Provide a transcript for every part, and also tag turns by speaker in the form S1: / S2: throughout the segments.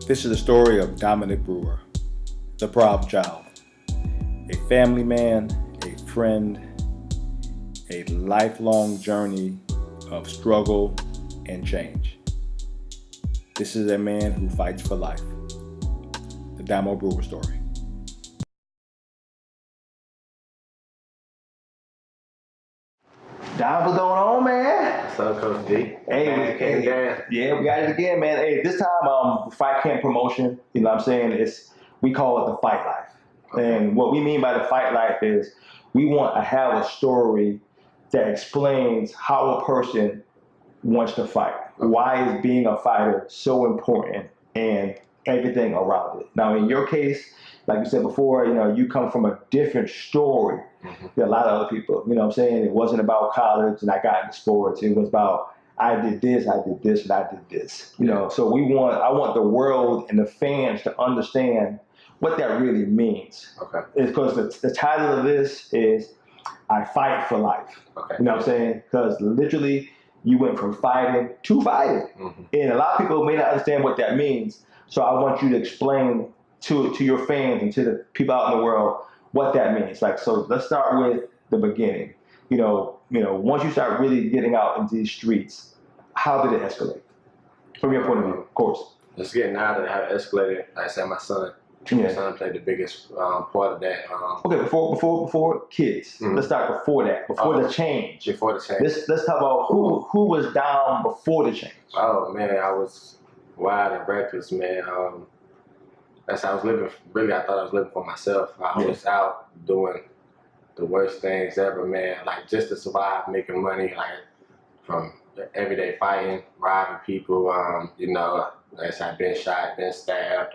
S1: This is the story of Dominic Brewer, the Problem Child, a family man, a friend, a lifelong journey of struggle and change. This is a man who fights for life. The Domo Brewer story. Dom, what's going on, man?
S2: What's up, Coach D?
S1: Hey, yeah, we got it again, man. Hey, this time, fight camp promotion. You know what I'm saying? We call it the fight life. Okay. And what we mean by the fight life is we want to have a story that explains how a person wants to fight. Okay. Why is being a fighter so important and everything around it. Now, in your case, like you said before, you come from a different story than a lot of other people. You know what I'm saying? It wasn't about college and I got into sports. It was about I did this, and I did this. So I want the world and the fans to understand what that really means.
S2: Okay.
S1: It's because the title of this is I Fight for Life.
S2: Okay.
S1: You know what I'm saying? Because literally you went from fighting to fighting. And a lot of people may not understand what that means. So I want you to explain to your fans and to the people out in the world what that means. So let's start with the beginning. Once you start really getting out into these streets, how did it escalate? From your point of view, of course.
S2: Just getting out of how it escalated, like I said, my son.
S1: Yeah.
S2: My son played the biggest part of that.
S1: Okay, before kids, let's start before that, before the change.
S2: Before the change.
S1: Let's talk about who was down before the change.
S2: Oh man, I was wild and reckless, man. That's how I was living. Really, I thought I was living for myself. I was out doing the worst things ever, man. Like just to survive, making money, like from everyday fighting, robbing people. Like I've been shot, been stabbed.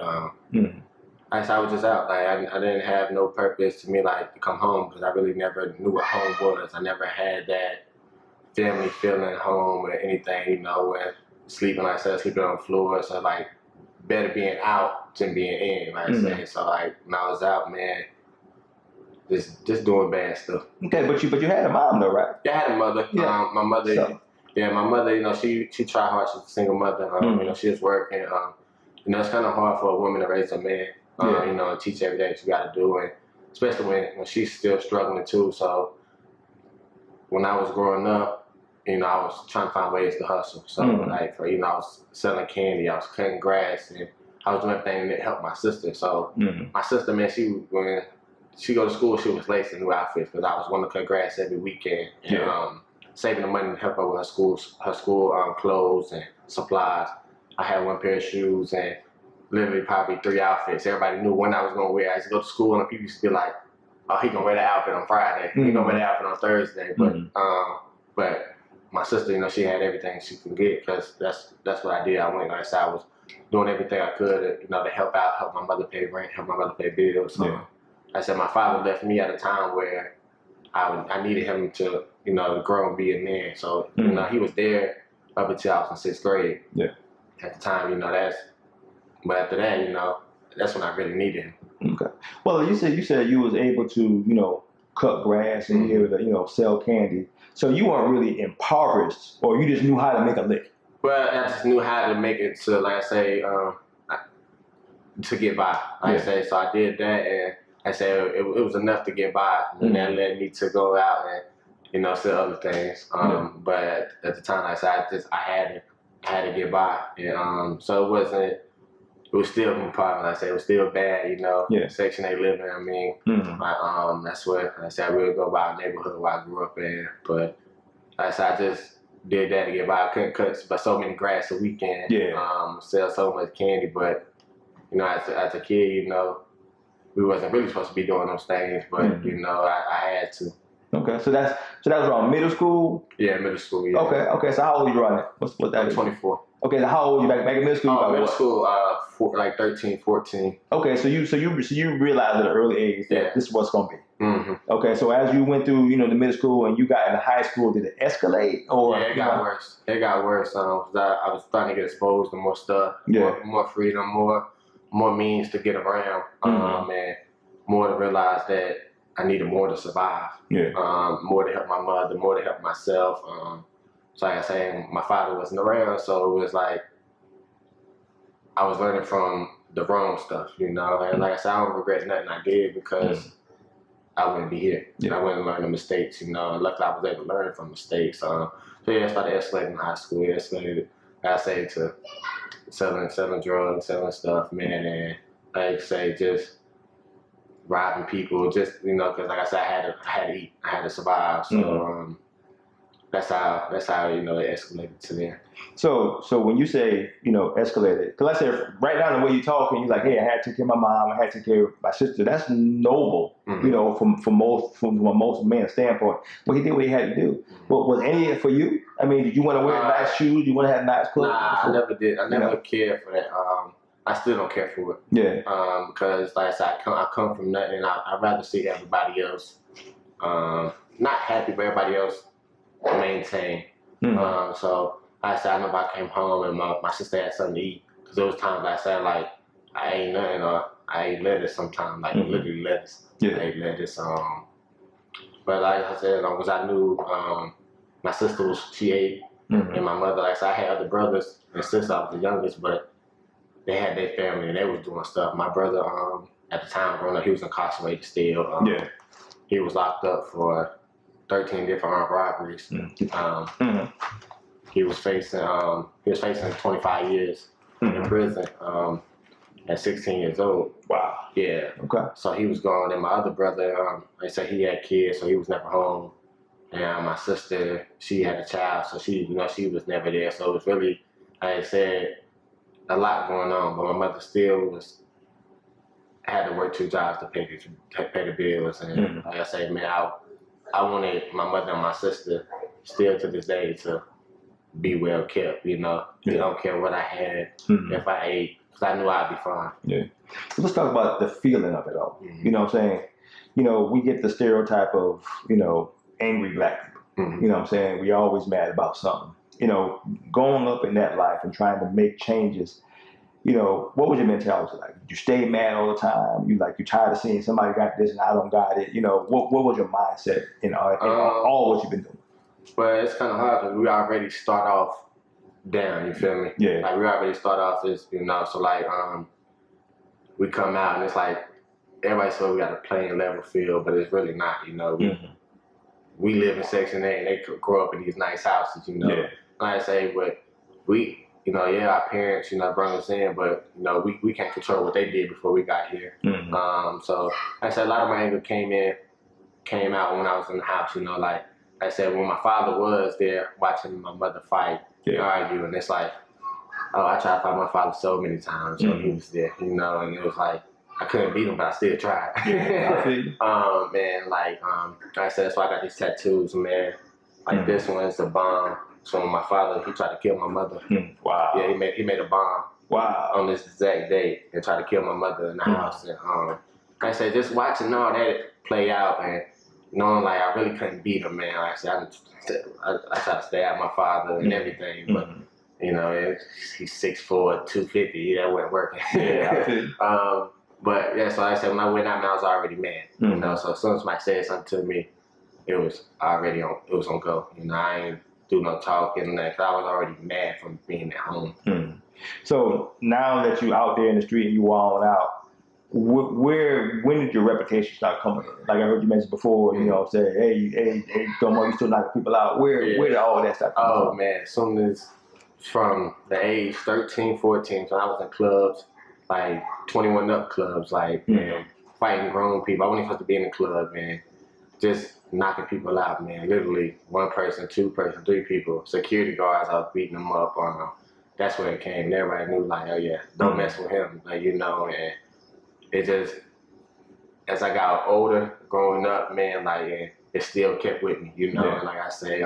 S2: I was just out. Like I didn't have no purpose to me, like to come home, because I really never knew what home was. I never had that family feeling home or anything. When sleeping, like I said, sleeping on the floor. So like better being out than being in. Like I said. So like when I was out, man, just doing bad stuff.
S1: Okay, but you had a mom though, right?
S2: Yeah, I had a mother.
S1: Yeah.
S2: My mother.
S1: So.
S2: Yeah, my mother. She tried hard. She's a single mother. She was working. It's kind of hard for a woman to raise a man. And teach everything she got to do, and especially when she's still struggling too. So when I was growing up, I was trying to find ways to hustle. So I was selling candy, I was cutting grass, and I was doing everything that helped my sister. So my sister, man, when she go to school, she was lacing new outfits because I was going to cut grass every weekend and saving the money to help her with her school clothes and supplies. I had one pair of shoes and literally probably 3 outfits. Everybody knew when I was going to wear. I used to go to school and people used to be like, "Oh, he gonna wear that outfit on Friday. He gonna wear that outfit on Thursday." But my sister, she had everything she could get because that's what I did. I went, like I said, I was doing everything I could, to help out, help my mother pay rent, help my mother pay bills. So I said my father left me at a time where I needed him to, grow and be a man. So he was there up until I was in 6th grade.
S1: Yeah.
S2: At the time, but after that, that's when I really needed him.
S1: Okay. Well, you said you was able to, cut grass and be able to, sell candy. So you weren't really impoverished, or you just knew how to make a lick.
S2: Well, I just knew how to make it to, like I say, to get by. Like I say, so I did that, and I said it was enough to get by, and that led me to go out and sell other things. But at the time, like I said, I had to get by, and so it wasn't. It was still a problem. Like I said, it was still bad, Section 8 living. I mean, that's what, like I said, I really go by a neighborhood where I grew up in. But like I said, I just did that to get by. I couldn't cut but so many grass a weekend, sell so much candy. But, as a kid, we wasn't really supposed to be doing those things. But, I had to.
S1: Okay, so that was around middle school?
S2: Yeah, middle school, yeah.
S1: Okay, so how old are you right now? What that
S2: I'm
S1: is?
S2: 24.
S1: Okay, so how old are you back in middle school?
S2: Middle school, like 13, 14.
S1: Okay, so you realized at an early age that this is what's gonna be. Okay, so as you went through, the middle school and you got into high school, did it escalate or?
S2: Yeah, it got worse. It got worse. 'Cause I was starting to get exposed to more stuff, more freedom, more means to get around, and more to realize that I needed more to survive. More to help my mother, more to help myself. So like I say, my father wasn't around, so it was like I was learning from the wrong stuff, you know. And like I said, I don't regret nothing I did because I wouldn't be here. I wouldn't learn the mistakes, you know. And luckily, I was able to learn from mistakes. So yeah, I started escalating in high school. It escalated, like I say, to selling drugs, selling stuff, man, and like I say, just robbing people, just you know, because like I said, I had to eat, I had to survive. So that's how you know it escalated to there.
S1: So when you say escalated, because I said right now the way you talking, you're like, hey, I had to take care of my mom, I had to take care of my sister. That's noble, you know, from most men's standpoint. But he did what he had to do. But was any of it for you? I mean, did you want to wear nice shoes? You want to have nice clothes?
S2: Nah, I never did. I never cared for that. I still don't care for it.
S1: Yeah.
S2: Because like I said, I come from nothing. And I'd rather see everybody else not happy, but everybody else maintain. So like I said, I know if I came home and my sister had something to eat, because there was times like I said, like I ate nothing or I ate lettuce sometimes, like literally lettuce. I ate lettuce. But like I said, because I knew my sister she ate, and my mother, like I said, I had other brothers and sisters. I was the youngest, but they had their family and they was doing stuff. My brother, at the time growing up, he was incarcerated still. He was locked up for 13 different armed robberies. He was facing 25 years in prison at 16 years old.
S1: Wow.
S2: Yeah.
S1: Okay.
S2: So he was gone, and my other brother, they said he had kids, so he was never home. And my sister, she had a child, so she was never there. So it was really, like I said, a lot going on. But my mother still had to work 2 jobs to pay the bills. And like I say, man, I wanted my mother and my sister still to this day to be well kept, you know. They don't care what I had, if I ate, because I knew I'd be fine.
S1: Yeah. So let's talk about the feeling of it all. You know what I'm saying? You know, we get the stereotype of, angry black people. You know what I'm saying? We always mad about something. You know, going up in that life and trying to make changes, what was your mentality like? Did you stay mad all the time? You tired of seeing somebody got this and I don't got it? What was your mindset in all what you've been doing?
S2: Well, it's kind of hard because we already start off down, you feel me?
S1: Yeah.
S2: Like we already start off as, so like we come out and it's like everybody says we got a plain level field, but it's really not, We live in Section 8 and they could grow up in these nice houses,
S1: Yeah.
S2: Like I say, but we, our parents, brought us in, but, we can't control what they did before we got here. So like I said, a lot of my anger came out when I was in the house, like I said, when my father was there watching my mother fight and argue, and it's like, I tried to fight my father so many times when he was there, and it was like, I couldn't beat him, but I still tried. Man, like I said, so I got these tattoos, man. Like this one is a bomb. So when my father, he tried to kill my mother.
S1: Wow.
S2: Yeah, he made a bomb.
S1: Wow.
S2: On this exact day and tried to kill my mother in the house. And like I said, just watching all that play out and knowing like I really couldn't beat him, man. Like I said, I tried to stay out my father and everything, but he's 6'4", 250. That wasn't working.
S1: Yeah.
S2: But yeah, so like I said, when I went out, man, I was already mad. So as soon as somebody said something to me, it was on go. I ain't do no talking, like I was already mad from being at home.
S1: So now that you out there in the street and you walling out, when did your reputation start coming in? Like I heard you mention before, say, hey, Domo, you still knocking people out. Where did all of that start coming from?
S2: Oh man, as soon as from the age 13, 14, so I was in clubs, like 21 up clubs, like man, fighting grown people. I wasn't supposed to be in the club, man. Just knocking people out, man. Literally 1 person, 2 person, 3 people. Security guards, I was beating them up. That's where it came. And everybody knew, like, oh yeah, don't mess with him, like, and it just, as I got older, growing up, man, like, it still kept with me, and like I say,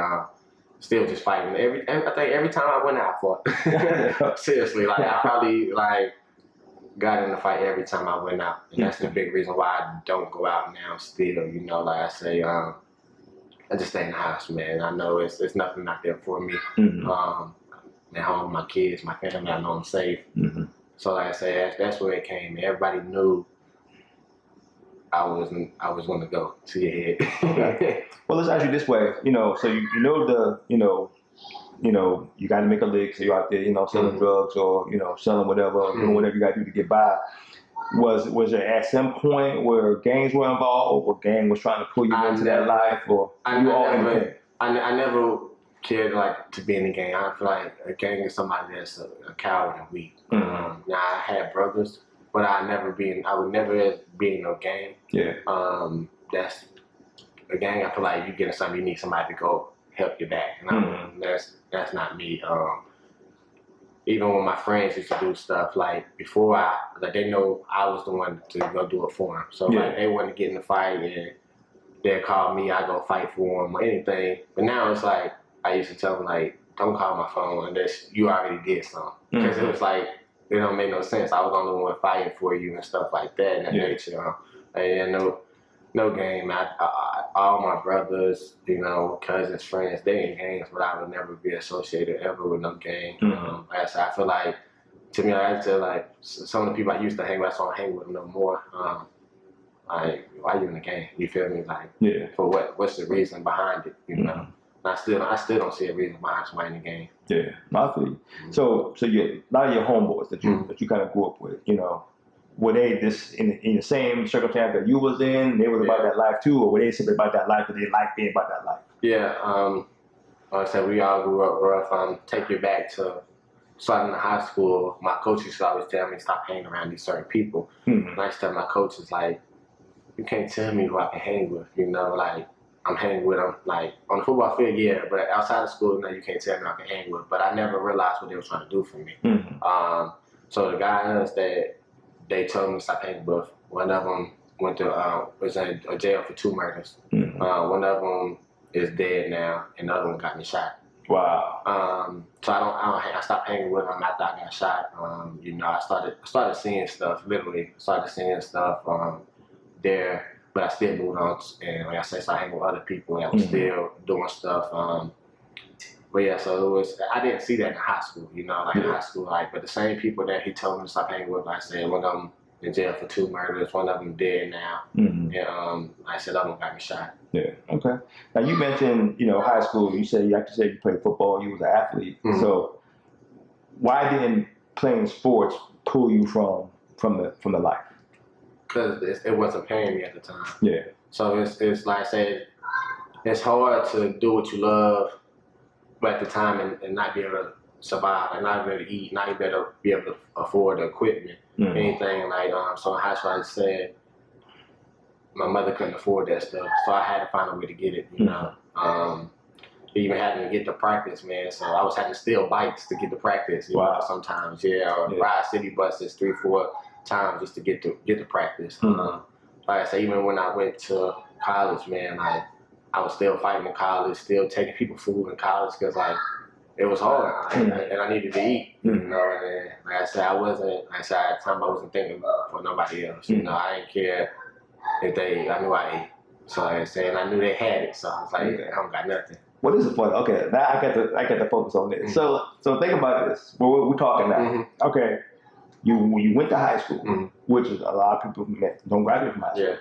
S2: still just fighting. I think every time I went out, I fought. Seriously, like, I probably, like, got in a fight every time I went out. And that's the big reason why I don't go out now still, like I say, I just stay in the house, man. I know it's nothing out there for me. At home, my kids, my family, I know I'm safe. So like I say, that's where it came. Everybody knew I was going to go to your head.
S1: Okay. Well, let's ask you this way. So you know you know, you got to make a lick, so you're out there, you know, selling drugs or, you know, selling whatever, doing whatever you got to do to get by. Was there at some point where gangs were involved, or gang was trying to pull you into that life, or you all independent?
S2: I never cared like to be in a gang. I feel like a gang is somebody that's a coward and weak. Now I had brothers, but I would never be in no gang.
S1: Yeah.
S2: That's a gang. I feel like you get in something, you need somebody to go help you back, and that's not me. Even when my friends used to do stuff, like before like they know I was the one to go do it for them. So like they want to get in the fight and they'll call me, I go fight for them or anything. But now it's like, I used to tell them like, don't call my phone unless you already did something. Because it was like, it don't make no sense. I was the only one fighting for you and stuff like that and that nature. And no game. All my brothers, you know, cousins, friends, they in gangs, but I would never be associated ever with no gang. Like I said, I feel like, to me, I feel like some of the people I used to hang with, I don't hang with them no more. Like, why you in the gang? You feel me? Like, for what? What's the reason behind it? You know? I still don't see a reason behind somebody in the game.
S1: Yeah, I feel you. So a lot of your homeboys that you kind of grew up with, you know, were they this in the same circumstance that you was in? They was about that life too, or were they simply about that life, but they liked being about that life?
S2: Yeah, like I said, we all grew up rough. Take you back to starting in high school. My coach used to always tell me stop hanging around these certain people. And I used to tell my coaches like, you can't tell me who I can hang with. You know, like I'm hanging with them. Like on the football field, yeah, but outside of school, no, you can't tell me I can hang with. But I never realized what they were trying to do for me. So the guys that they told me to stop hanging with, one of them was in a jail for 2 murders. One of them is dead now, and the other one got me shot.
S1: Wow.
S2: So I stopped hanging with them after I got shot. You know, I started seeing stuff. Literally, started seeing stuff there, but I still moved on. And like I said, started hanging with other people, and I was still doing stuff. But yeah, so it was. I didn't see that in high school. You know, like in high school, like, but the same people that he told me to stop hanging with, like I said, one of them in jail for 2 murders, one of them dead now, and like I said, the other one got me shot.
S1: Yeah. Okay. Now you mentioned, you know, high school. You said you played football. You was an athlete. So why didn't playing sports pull you from the life?
S2: Because it wasn't paying me at the time.
S1: Yeah.
S2: So it's like I said, it's hard to do what you love, but at the time and not be able to survive, and not be able to eat, not be able to afford the equipment, anything like. So in high school, I said my mother couldn't afford that stuff, so I had to find a way to get it. You know, even having to get to practice, man. So I was having to steal bikes to get to practice. You know, sometimes, or ride city buses 3-4 times just to get to practice. Like I say, even when I went to college, man, like I was still fighting in college, still taking people food in college because like it was hard, and I needed to eat. You know, and like I said, at the time I wasn't thinking for nobody else. You know, I didn't care if I knew I ate. So like I said, and I knew they had it, so I was like, I don't got nothing.
S1: Well, this is funny. Okay, now I got to focus on this. So think about this. We're talking now. Okay, when you went to high school, which is a lot of people don't graduate from high school,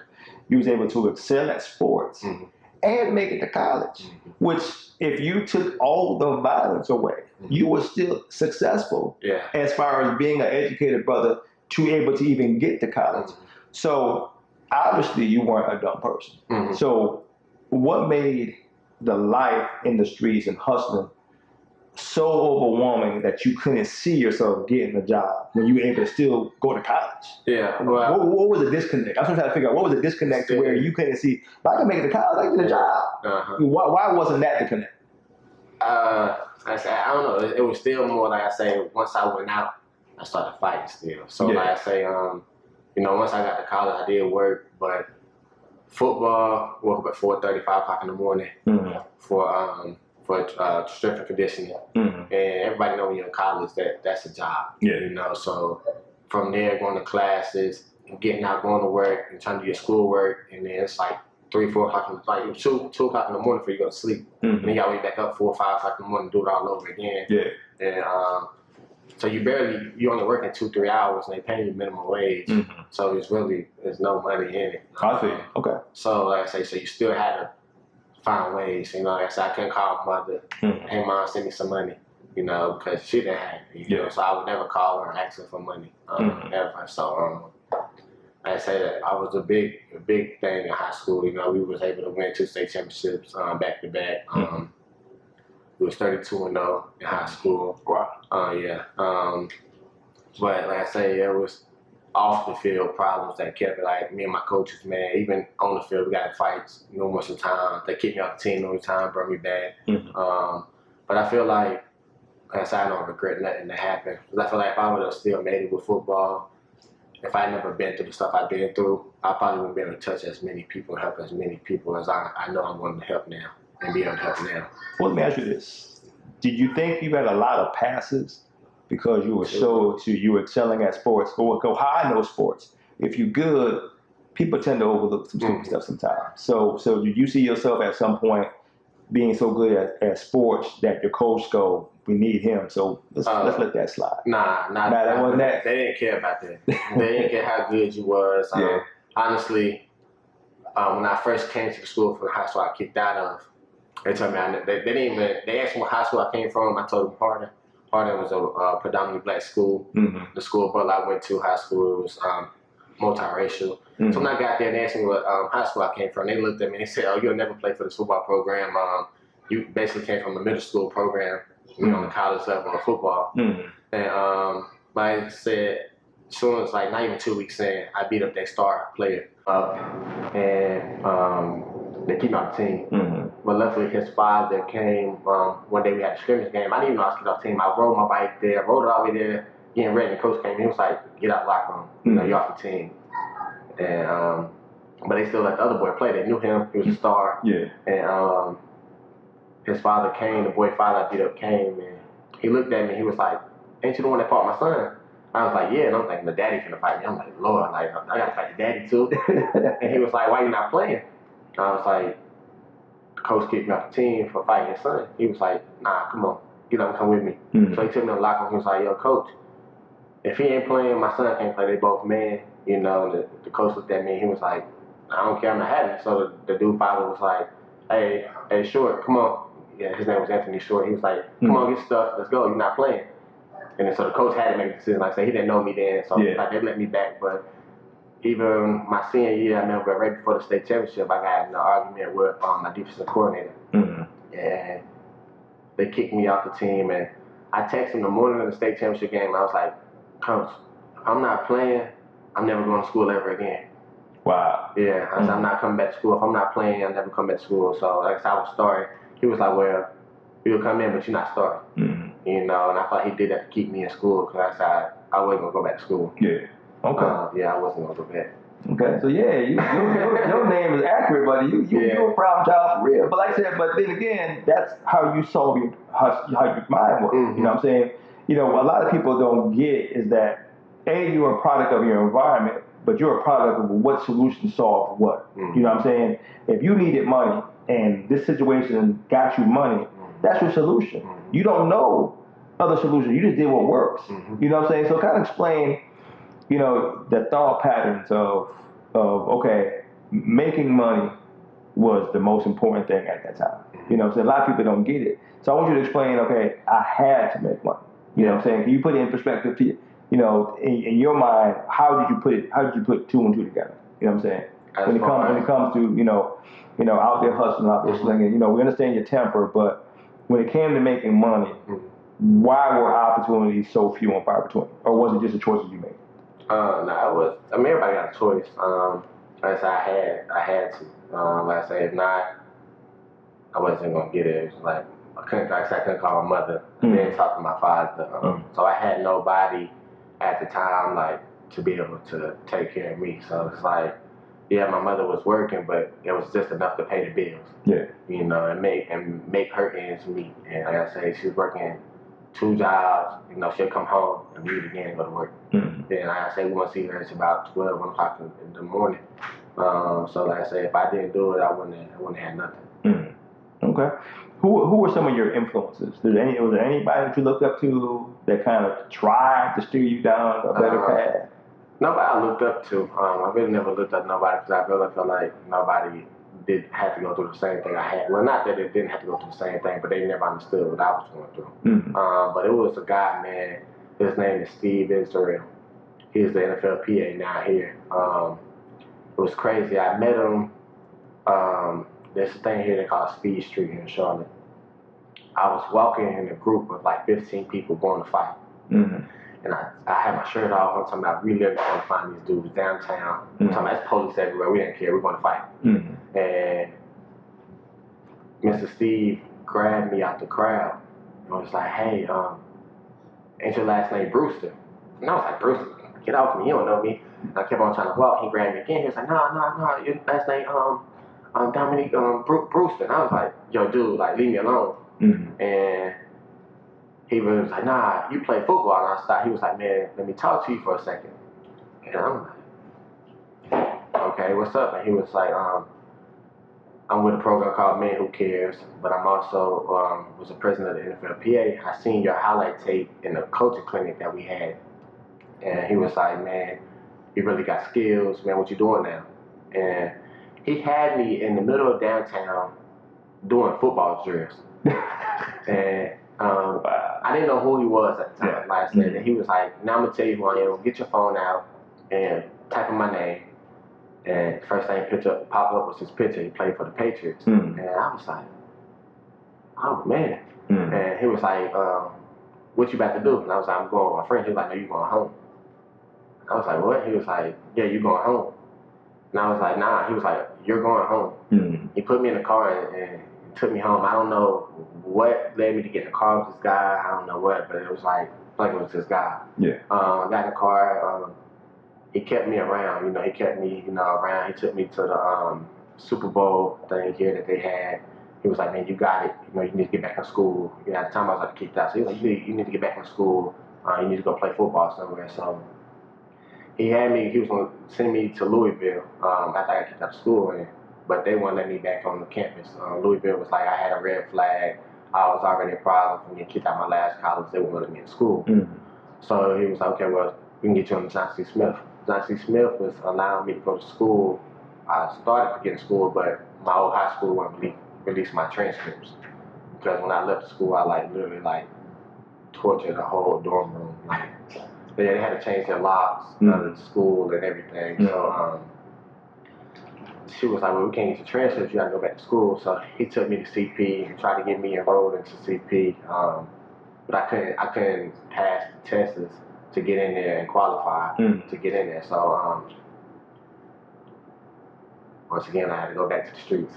S1: you was able to excel at sports and make it to college. Which, if you took all the violence away, you were still successful as far as being an educated brother to able to even get to college. So obviously, you weren't a dumb person. So what made the life in the streets and hustling so overwhelming that you couldn't see yourself getting a job when you were able to still go to college?
S2: Yeah. Well,
S1: what was the disconnect? I was trying to figure out what was the disconnect to where you couldn't see, if I can make it to college, I can get a job. Why wasn't that the connect?
S2: I say, I don't know. It was still more like I say, once I went out, I started fighting still. So like I say, you know, once I got to college, I did work, but football, woke up at 4:30, 5 o'clock in the morning for strength and conditioning. And everybody know when you're in college that's a job. You know, so from there, going to classes, and getting out, going to work, and trying to do your schoolwork, and then it's like 3, 4 o'clock, like 2 o'clock in the morning before you go to sleep. And then you gotta wake back up 4 or 5 o'clock in the morning, do it all over again. And so you only working 2-3 hours, and they paying you minimum wage. So there's no money in it.
S1: I see. Okay.
S2: So like I say, so you still had to find ways. You know, like I said, I couldn't call my mother. Hey, mom, send me some money. You know, because she didn't have it. You know, so I would never call her and ask her for money ever. So like I said, I was a big thing in high school. You know, we was able to win 2 state championships back to back. We was 32-0 in high school.
S1: Wow.
S2: Yeah. But like I say, it was off the field problems that kept it. Like me and my coaches, man, even on the field, we got in fights numerous of times. They kicked me off the team all the time, brought me back. But I feel like I said, I don't regret nothing that happened. Because I feel like if I would have still made it with football, if I never been through the stuff I've been through, I probably wouldn't be able to touch as many people, help as many people as I know I'm going to help now and be able to help now.
S1: Well, let me ask you this. Did you think you had a lot of passes because you were you were excelling at sports? Or go how I know sports. If you're good, people tend to overlook some stupid stuff sometimes. So did you see yourself at some point being so good at sports that your coach go, we need him, so let's let that slide?
S2: Nah,
S1: that wasn't that.
S2: They didn't care about that. They didn't care how good you was. Honestly, when I first came to the school from the high school I kicked out of, they told me they didn't even. They asked me what high school I came from. I told them Hardin. Hardin was a predominantly black school. The school but I went to high school, it was multiracial. So when I got there, they asked me what high school I came from. They looked at me and they said, "Oh, you'll never play for this football program. You basically came from a middle school program, you know, on the college level of football." And like I said, as soon as like not even 2 weeks in, I beat up that star player and they keep me on the team. But luckily his father came one day we had a scrimmage game. I didn't even know I was kicked off the team. I rode my bike there, rode it all the way there, getting ready. The coach came in, he was like, "Get out of the locker room. You know, you're off the team." And but they still let the other boy play. They knew him. He was a star. And his father came, the boy father I beat up came, and he looked at me. He was like, "Ain't you the one that fought my son?" I was like, "Yeah." And I'm thinking the daddy finna fight me. I'm like, "Lord, like I gotta fight the daddy too." And he was like, "Why you not playing?" And I was like, "Coach kicked me off the team for fighting his son." He was like, "Nah, come on, get up and come with me." So he took me to the locker room. He was like, "Yo, coach, if he ain't playing, my son can't play. They both men." You know, the coach looked at me and he was like, "I don't care, I'm not having it." So the dude father was like, hey, Short, come on. Yeah, his name was Anthony Short. He was like, "Come on, get stuff, let's go, you're not playing." And then so the coach had to make a decision. Like I said, he didn't know me then, so like they let me back. But even my senior year, I remember right before the state championship, I got in an argument with my defensive coordinator. And they kicked me off the team. And I texted him the morning of the state championship game. I was like, "Coach, if I'm not playing, I'm never going to school ever again."
S1: Wow.
S2: Yeah, I said, "I'm not coming back to school. If I'm not playing, I'll never come back to school." So like I said, I was starting. He was like, "Well, you'll come in, but you're not starting." You know, and I thought he did that to keep me in school because I said I wasn't going to go back to school.
S1: Okay.
S2: I wasn't going to go back.
S1: Okay, so your name is accurate, buddy. You're a problem child for real. But like I said, but then again, that's how you solve how your mind works. You know what I'm saying? You know, what a lot of people don't get is that you're a product of your environment, but you're a product of what solution solved what. You know what I'm saying? If you needed money and this situation got you money, that's your solution. You don't know other solutions. You just did what works. You know what I'm saying? So kind of explain, you know, the thought patterns of okay, making money was the most important thing at that time. You know what I'm saying? A lot of people don't get it. So I want you to explain, okay, I had to make money. You know what I'm saying? Can you put it in perspective to you? You know, in your mind, how did you put 2 and 2 together? You know what I'm saying? When it comes to, you know, out there hustling, out there slinging, you know, we understand your temper, but when it came to making money, why were opportunities so few and far between? Or was it just a choice that you made?
S2: No, it was. I mean, everybody got a choice. Like I said, I had to. Like I said, if not, I wasn't gonna get it. It was like I couldn't call my mother. I didn't talk to my father. So I had nobody at the time like to be able to take care of me. So it's like, yeah, my mother was working, but it was just enough to pay the bills. You know, and make her ends meet. And like I say, she was working 2 jobs. You know, she'll come home and leave again and go to work. Then like I say, we won't see her until about 12, 1 o'clock in the morning. So like I say, if I didn't do it, I wouldn't have had nothing.
S1: Okay. Who were some of your influences? Was there anybody that you looked up to that kind of tried to steer you down a better path?
S2: Nobody I looked up to. I really never looked up to nobody because I felt like nobody did have to go through the same thing I had. Well, not that it didn't have to go through the same thing, but they never understood what I was going through. But it was a guy, man. His name is Steve Israel. He's the NFL PA now here. It was crazy. I met him. There's a thing here they call Speed Street here in Charlotte. I was walking in a group of like 15 people going to fight. And I had my shirt off. I'm talking about we literally going to find these dudes downtown. I'm talking about it's police everywhere. We didn't care. We're going to fight. And Mr. Steve grabbed me out the crowd and was like, hey, ain't your last name Brewster? And I was like, Brewster, get off me. You don't know me. And I kept on trying to walk. He grabbed me again. He was like, no, your last name Dominique Brewster. And I was like, yo, dude, like, leave me alone. And he was like, nah, you play football. And I stopped. He was like, man, let me talk to you for a second. And I'm like, okay, what's up? And he was like, I'm with a program called Men Who Cares, but I'm also was the president of the NFL PA. I seen your highlight tape in the coaching clinic that we had. And he was like, man, you really got skills. Man, what you doing now? And he had me in the middle of downtown doing football drills. And I didn't know who he was at the time, like I said. And he was like, now I'm going to tell you who I am. Get your phone out and type in my name. And first thing popped up was his picture. He played for the Patriots. And I was like, oh, man. And he was like, what you about to do? And I was like, I'm going with my friend. He was like, no, you going home. I was like, what? He was like, yeah, you going home. And I was like, nah. He was like, you're going home. He put me in the car and took me home. I don't know what led me to get in the car with this guy. I don't know what, but it was like it was this guy. I got in the car. He kept me around. You know, he kept me, around. He took me to the Super Bowl thing here that they had. He was like, man, you got it. You know, you need to get back in school. You know, at the time I was like kicked out. So he was like, you need to get back in school. You need to go play football somewhere. So he was going to send me to Louisville after I got kicked out of school. But they wouldn't let me back on the campus. Louisville was like, I had a red flag. I was already a problem for getting kicked out of my last college. They wouldn't let me in school. So he was like, okay, well, we can get you on the John C. Smith. John C. Smith was allowing me to go to school. I started to get in school, but my old high school wouldn't release my transcripts. Because when I left school, I literally tortured the whole dorm room. They had to change their locks of the school and everything. So she was like, well, we can't get your transcripts, you gotta go back to school. So he took me to CP and tried to get me enrolled into CP. But I couldn't pass the tests to get in there and qualify to get in there. So once again, I had to go back to the streets.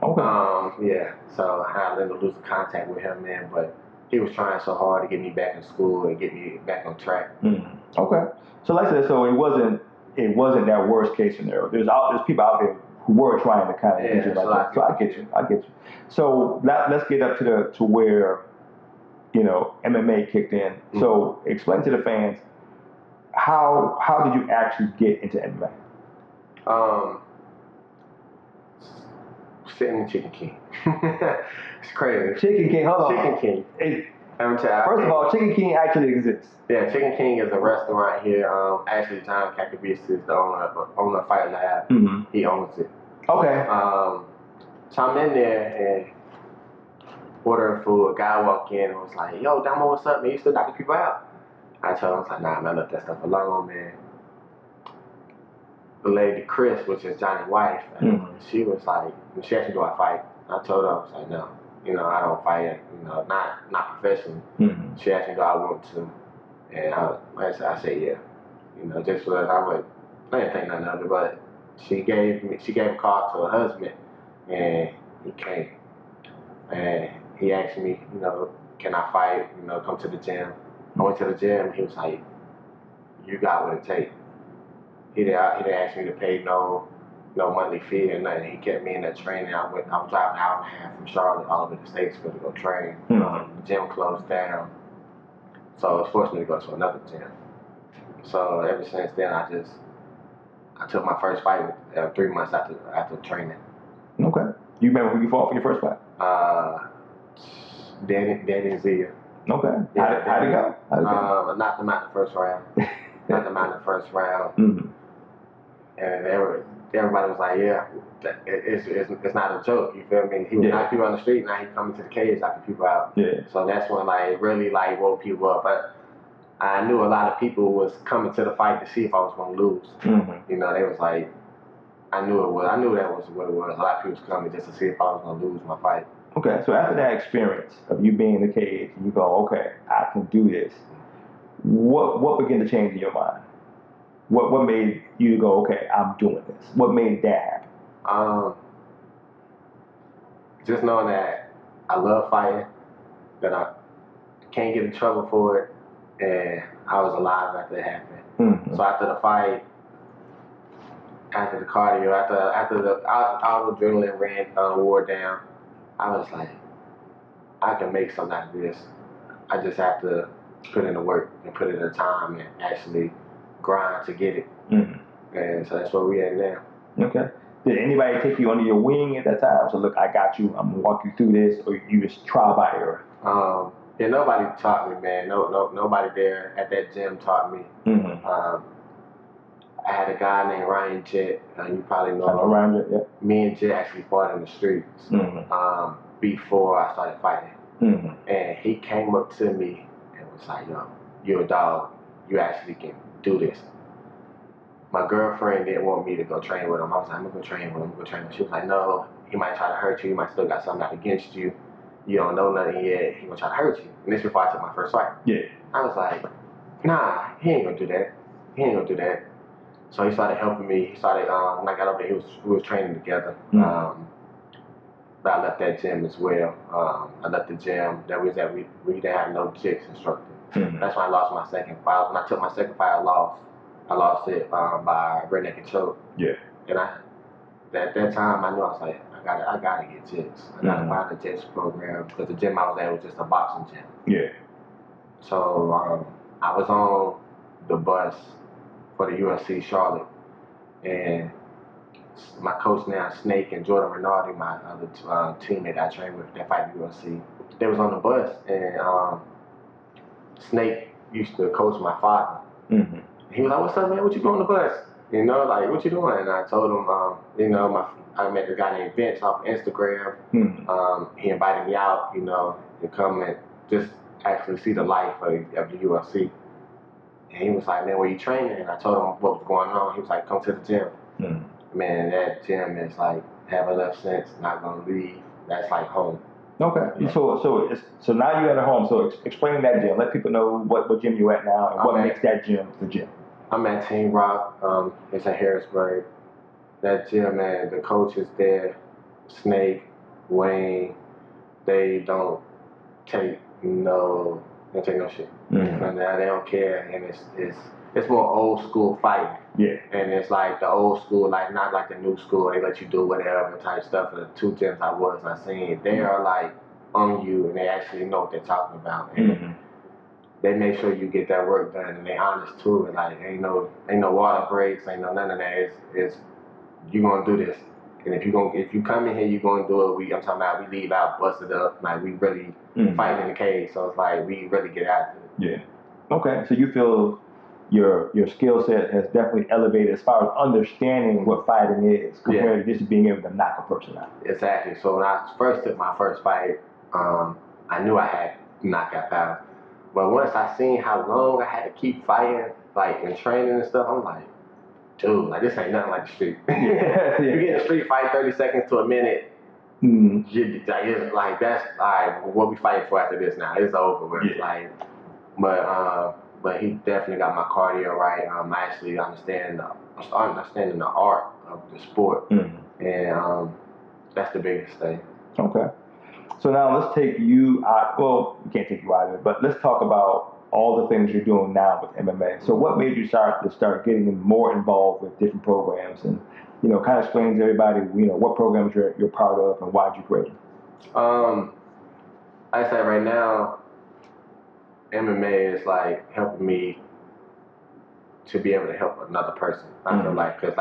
S2: Okay. So I had to lose contact with him, man. But he was trying so hard to get me back in school and get me back on track.
S1: Okay. So like I said, so it wasn't that worst case scenario. There's people out there who were trying to kind of get you like that. So I get you. So let's get up to where MMA kicked in. So explain to the fans how did you actually get into MMA?
S2: Sitting in Chicken King. It's crazy.
S1: Chicken King, hold on.
S2: Chicken King.
S1: First of all, Chicken King actually exists.
S2: Yeah, Chicken King is a restaurant here. Actually, John Kakavisa is the owner of Fight Lab. He owns it.
S1: Okay.
S2: So I'm in there and ordering food. A guy walked in and was like, yo, Domo, what's up, man? You still knocking people out? I told him, I was like, nah, man, let that stuff alone, man. The lady, Chris, which is Johnny's wife, she was like, she asked me, do I fight? I told her, I was like, no. I don't fight, not professionally. She asked me, do I want to? And I said, yeah. Just so that I didn't think nothing of it, but she gave a call to her husband, and he came. And he asked me, can I fight? Come to the gym. I went to the gym, he was like, you got what it takes. He didn't ask me to pay no monthly fee or nothing. He kept me in that training. I was driving an hour and a half from Charlotte all over the States to go train. The gym closed down. So I was forced to go to another gym. So ever since then, I took my first fight 3 months after training.
S1: Okay. You remember who you fought for your first fight?
S2: Danny Zia.
S1: Okay.
S2: Yeah,
S1: how'd it go?
S2: I knocked him out in the first round. And everybody was like, yeah, it's not a joke. You feel me? He was knocking people on the street. Now he coming to the cage knocking people out.
S1: Yeah.
S2: So that's when like really like woke people up. But I knew a lot of people was coming to the fight to see if I was gonna lose.
S1: Mm-hmm.
S2: You know, they was like, I knew that was what it was. A lot of people was coming just to see if I was gonna lose my fight.
S1: Okay, so after that experience of you being in the cage, you go, okay, I can do this. What began to change in your mind? What made you go, okay, I'm doing this? What made that happen?
S2: Just knowing that I love fighting, that I can't get in trouble for it, and I was alive after it happened.
S1: Mm-hmm.
S2: So after the fight, after the cardio, after the all the adrenaline wore down, I was like, I can make something out of this. I just have to put in the work and put in the time and actually grind to get it.
S1: Mm-hmm.
S2: And so that's where we at now.
S1: Okay. Did anybody take you under your wing at that time? So look, I got you. I'm gonna walk you through this, or you just trial by error?
S2: Yeah, nobody taught me, man. Nobody there at that gym taught me.
S1: Mm-hmm.
S2: I had a guy named Ryan Jett. You probably know him.
S1: Ryan Jett, yeah.
S2: Me and Jett actually fought in the streets before I started fighting.
S1: Mm-hmm.
S2: And he came up to me and was like, yo, you're a dog. You actually can do this. My girlfriend didn't want me to go train with him. I was like, I'm going to go train with him. She was like, no, he might try to hurt you. He might still got something out against you. You don't know nothing yet. He going to try to hurt you. And this before I took my first fight.
S1: Yeah.
S2: I was like, nah, he ain't going to do that. He ain't going to do that. So he started helping me. He started, when I got up there, we was training together.
S1: Mm-hmm.
S2: But I left that gym as well. I left the gym that we was at. We didn't have no jigs instructor.
S1: Mm-hmm.
S2: That's when I lost my second fight. When I took my second fight, I lost it by redneck and choke.
S1: Yeah.
S2: And at that time, I knew I was like, I gotta get jigs. I gotta find a jigs program because the gym I was at was just a boxing gym.
S1: Yeah.
S2: So I was on the bus for the UFC Charlotte, and my coach now, Snake, and Jordan Rinaldi, my other teammate I trained with that fight in UFC, they was on the bus, and Snake used to coach my father.
S1: Mm-hmm.
S2: He was like, what's up, man? What you doing on the bus? You know, like, what you doing? And I told him, you know, I met a guy named Vince off Instagram.
S1: Mm-hmm.
S2: He invited me out, you know, to come and just actually see the life of the UFC. And he was like, man, where you training? And I told him what was going on. He was like, come to the gym.
S1: Mm-hmm.
S2: Man, that gym is like, haven't left since, not gonna leave. That's like home.
S1: Okay.
S2: Yeah.
S1: So now you're at home. So explain that gym. Let people know what gym you're at now and what makes that gym the gym.
S2: I'm at Team Rock. It's in Harrisburg. That gym, man, the coaches there, Snake, Wayne, they don't take no shit.
S1: Mm-hmm.
S2: They don't care, and it's more old school fighting.
S1: Yeah.
S2: And it's like the old school, like not like the new school. They let you do whatever type stuff. The two gyms I seen, they are like on you, and they actually know what they're talking about. And they make sure you get that work done, and they honest too. And like ain't no water breaks, ain't no none of that. It's you gonna do this, and if you come in here, you gonna do it. I'm talking about we leave out busted up, like we really fighting in the cage. So it's like we really get after it.
S1: Yeah. Okay. So you feel your skill set has definitely elevated as far as understanding what fighting is compared to just being able to knock a person out.
S2: Exactly. So when I first took my first fight, I knew I had knockout power. But once I seen how long I had to keep fighting, like in training and stuff, I'm like, dude, like this ain't nothing like the street.
S1: Yeah.
S2: You get in a street fight 30 seconds to a minute, it's like that's like what we fighting for after this now. It's over with.
S1: Yeah.
S2: Like, but he definitely got my cardio right. I actually understanding the art of the sport, and that's the biggest thing.
S1: Okay. So now let's take you out. Well, we can't take you out of it, but let's talk about all the things you're doing now with MMA. So what made you start getting more involved with different programs, and kind of explain to everybody what programs you're part of and why'd you create them?
S2: I say right now, MMA is like helping me to be able to help another person. I feel like because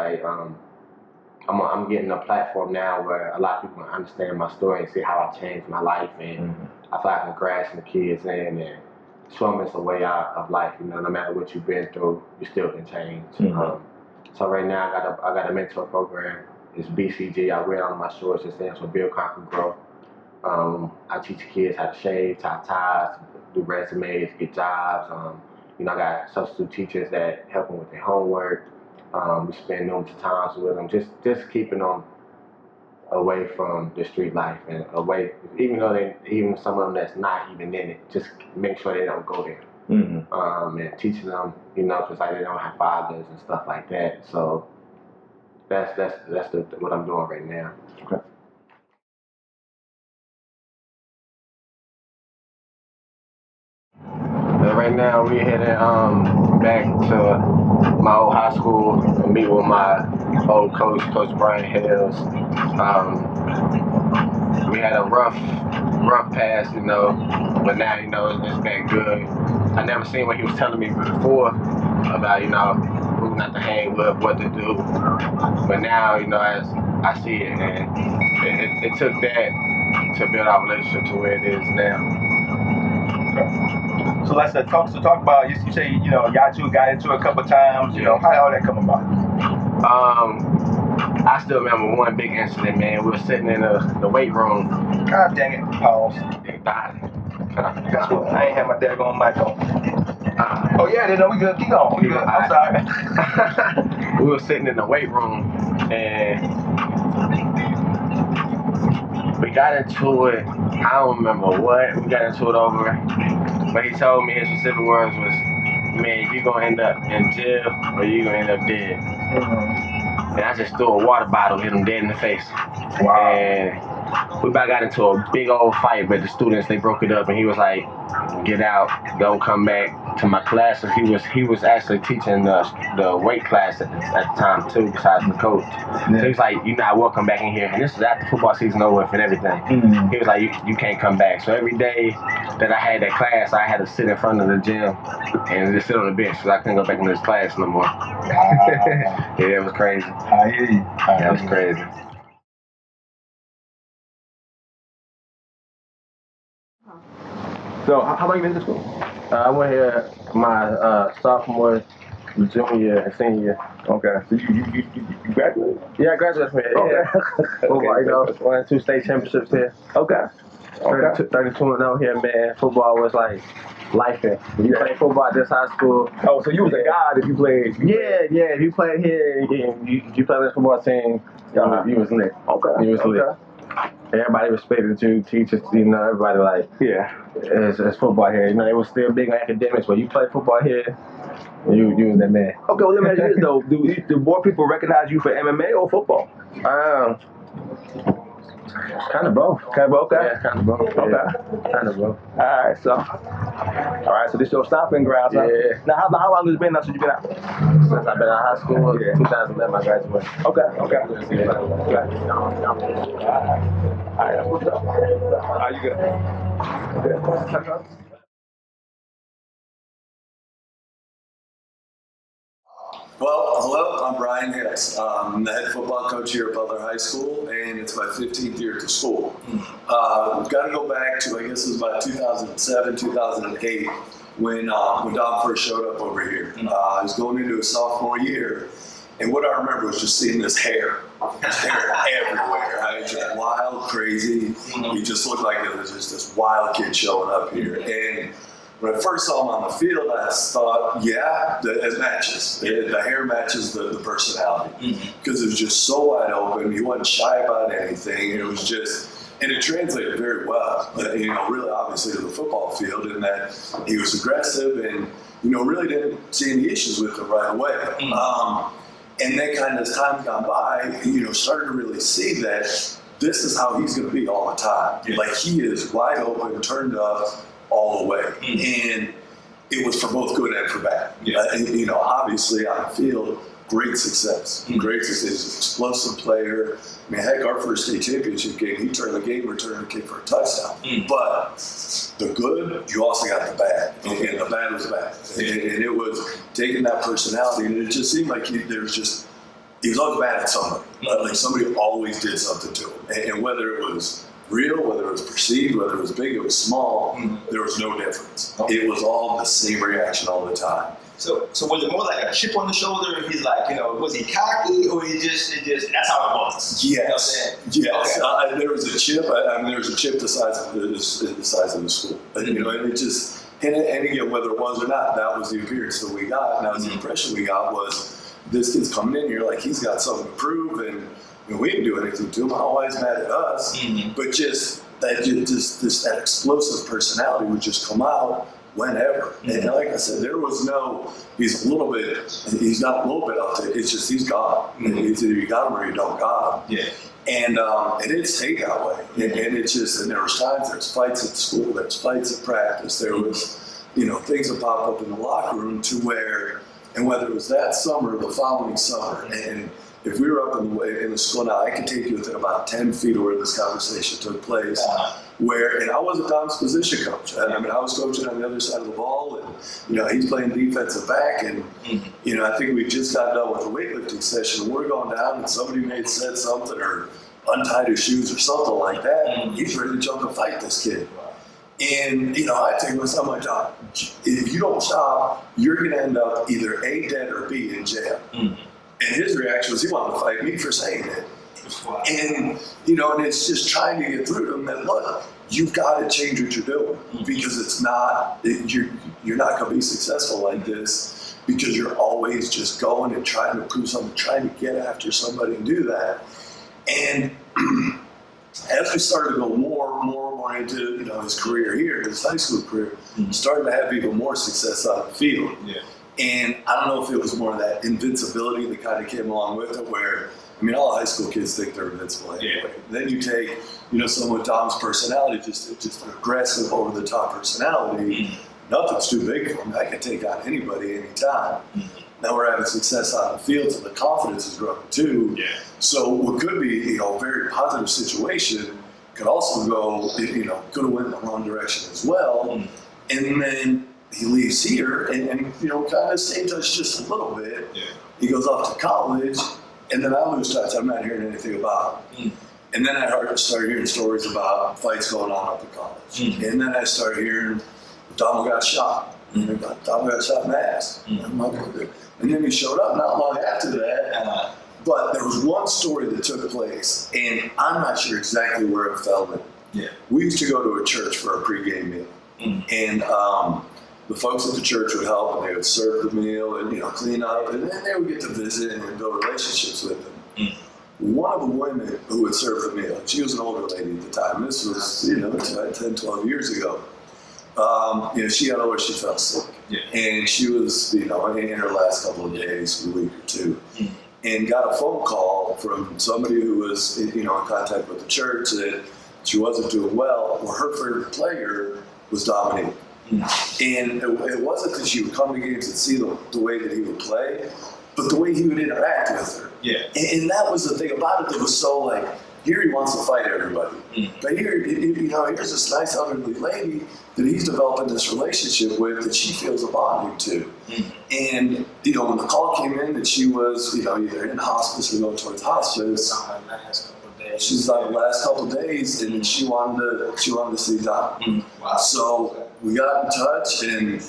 S2: I'm getting a platform now where a lot of people can understand my story and see how I changed my life, and I feel like I can grasp the kids in and show them it's a way out of life. No matter what you've been through, you still can change. So right now I got a mentor program. It's BCG. I wear it on my shorts. It stands for Build, Conquer, Grow. I teach kids how to shave, tie ties, do resumes, get jobs. I got substitute teachers that help them with their homework. We spend numerous times with them, just keeping them away from the street life and away, even some of them that's not even in it, just make sure they don't go there. And teaching them, because like they don't have fathers and stuff like that. So that's what I'm doing right now.
S1: Okay.
S2: Right now we're heading back to my old high school and meet with my old coach, Coach Brian Hales. We had a rough past, but now, it's been good. I never seen what he was telling me before about, who not to hang with, what to do. But now, as I see it, and it took that to build our relationship to where it is now.
S1: So let's talk about. You say y'all two got into it a couple times. How did all that come about?
S2: I still remember one big incident, man. We were sitting in the weight room.
S1: God dang it! Pause.
S2: That's
S1: what I ain't had my daggone mic on. Oh yeah, they know we good. Keep going. We good. I'm sorry.
S2: We were sitting in the weight room and we got into it. I don't remember what we got into it over, but he told me his specific words was, "Man, you gonna end up in jail or you gonna end up dead." And I just threw a water bottle, hit him dead in the face.
S1: Wow.
S2: And we about got into a big old fight, but the students, they broke it up, and he was like, "Get out, don't come back to my class." So he was actually teaching the weight class at the time too, besides the coach. So he was like, "You're not welcome back in here." And this is after football season over and everything. He was like, you can't come back. So every day that I had that class, I had to sit in front of the gym and just sit on the bench because I couldn't go back into this class no more. Yeah, it was crazy.
S1: I hear you.
S2: That was crazy.
S1: So how long you been to school?
S2: I went here my sophomore, junior, and senior year.
S1: Okay. So you graduated?
S2: Yeah, I graduated from here.
S1: Okay.
S2: Football, won 2 state championships here.
S1: Okay.
S2: 32-0 here, man. Football was like life here. You played football at this high school.
S1: Oh, so you was a god if you played.
S2: Yeah. If you played here, you played on this football team, you was lit.
S1: Okay.
S2: You was lit. Everybody respected you, teachers, everybody like, it's football here. They was still big on academics, but you play football here, you was that man.
S1: Okay, well let me ask you this though. Do more people recognize you for MMA or football?
S2: Kind of both.
S1: Okay.
S2: Yeah, kind of both.
S1: Okay.
S2: Yeah. Kind of both.
S1: All right, so this your stomping ground, huh?
S2: Yeah.
S1: Now how long has it been now since you've been out?
S2: Since I've been out of high school, 2011 I graduated.
S1: Okay.
S2: Yeah.
S1: All right, that's what's up. Are you good? Okay.
S3: Well, hello, I'm Brian Hales. I'm the head football coach here at Butler High School, and it's my 15th year at the school. We've got to go back to, I guess it was about 2007, 2008, when Dom first showed up over here. He was going into his sophomore year, and what I remember was just seeing this hair everywhere. I mean, just wild, crazy. He just looked like it was just this wild kid showing up here. And when I first saw him on the field, I thought, it matches. The hair matches the personality. Because it was just so wide open. He wasn't shy about anything. It was just, and it translated very well, really obviously to the football field, in that he was aggressive and, really didn't see any issues with it right away. And then kind of as time gone by, started to really see that this is how he's going to be all the time. Like, he is wide open, turned up, all the way. And it was for both good and for bad. Obviously on the field, great success. Great success. He's an explosive player. I mean, heck, our first state championship game, he turned the game, returned a kick for a touchdown. But the good, you also got the bad. And the bad was bad. And it was taking that personality, and it just seemed like he was always bad at somebody. Like somebody always did something to him. And whether it was real, whether it was perceived, whether it was big, it was small, there was no difference. It was all the same reaction all the time.
S1: So was it more like a chip on the shoulder? He's like, was he cocky, or he just that's how it was?
S3: Yes. Yes.
S1: Okay.
S3: There was a chip. There was a chip the size of the school. And it just, and again, whether it was or not, that was the appearance that we got. And that was the impression we got was this kid's coming in here like he's got something to prove, and we didn't do anything to him. Always mad at us, but just that explosive personality would just come out whenever. And like I said, there was no, he's not a little bit up there. It's just, he's gone. It's either you got him or you don't got him. Yeah. And it stayed that way. And it's just, and there was times, there's fights at school, there's fights at practice, there was, things that pop up in the locker room to where, and whether it was that summer or the following summer, and if we were up in the school now, I could take you within about 10 feet of where this conversation took place. And I wasn't Dom's position coach. I was coaching on the other side of the ball, and he's playing defensive back, and I think we just got done with a weightlifting session, and we're going down, and somebody may have said something or untied his shoes or something like that, and he's ready to jump and fight this kid. And I think with something like that, if you don't stop, you're going to end up either A, dead, or B, in jail. And his reaction was he wanted to fight me for saying it. And, and it's just trying to get through to them that, look, you've got to change what you're doing, because it's not, you're not going to be successful like this because you're always just going and trying to prove something, trying to get after somebody and do that. And as we started to go more into, his career here, his high school career, starting to have even more success on the field. Yeah. And I don't know if it was more of that invincibility that kind of came along with it, where, all high school kids think they're invincible anyway. Yeah. Then you take, someone with Dom's personality, just an aggressive, over-the-top personality. Nothing's too big for him. I can take on anybody anytime. Now we're having success on the field, so the confidence is growing too. Yeah. So what could be, a very positive situation could also go, could have went in the wrong direction as well. And then he leaves here and kind of stays us just a little bit. Yeah. He goes off to college, and then I lose touch. I'm not hearing anything about him. And then I started hearing stories about fights going on up at college. And then I started hearing Domo got shot. Domo got shot in the ass. And then he showed up not long after that. But there was one story that took place, and I'm not sure exactly where it fell in. Yeah. We used to go to a church for a pregame meal. And the folks at the church would help, and they would serve the meal and clean up, and then they would get to visit and build relationships with them. One of the women who would serve the meal, she was an older lady at the time. This was about 10, 12 years ago. She got over, she fell sick, and she was in her last couple of days, a week or two, and got a phone call from somebody who was in contact with the church that she wasn't doing well. Well, her favorite player was Dominique. And it wasn't that she would come to games and see the way that he would play, but the way he would interact with her. Yeah. And that was the thing about it that was so like, here he wants to fight everybody. But here, here's this nice elderly lady that he's developing this relationship with that she feels a bonding to. And, when the call came in that she was, either in hospice or going towards hospice, she's like the last couple of days, and she wanted to see Dom. Wow. So we got in touch, and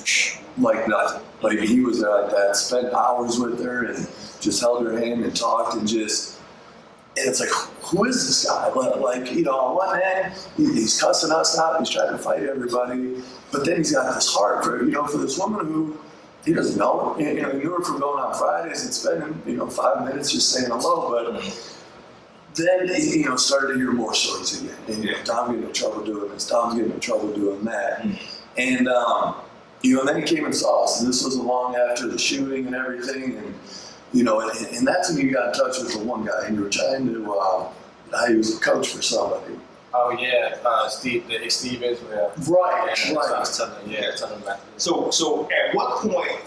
S3: like nothing. Like he was there like that, spent hours with her and just held her hand and talked and it's like, who is this guy? Like, on one hand, he's cussing us out, he's trying to fight everybody, but then he's got this heart for this woman who he doesn't know. He knew her from going on Fridays and spending, 5 minutes just saying hello, but then, started to hear more stories again. And, Dom's getting in trouble doing this, Dom's getting in trouble doing that. And, then he came and saw us, and this was long after the shooting and everything, and that's when you got in touch with the one guy, and you were trying to, he was a coach for somebody.
S2: Oh yeah, Steve Israel.
S3: Right.
S2: So I was telling him that.
S1: So at what point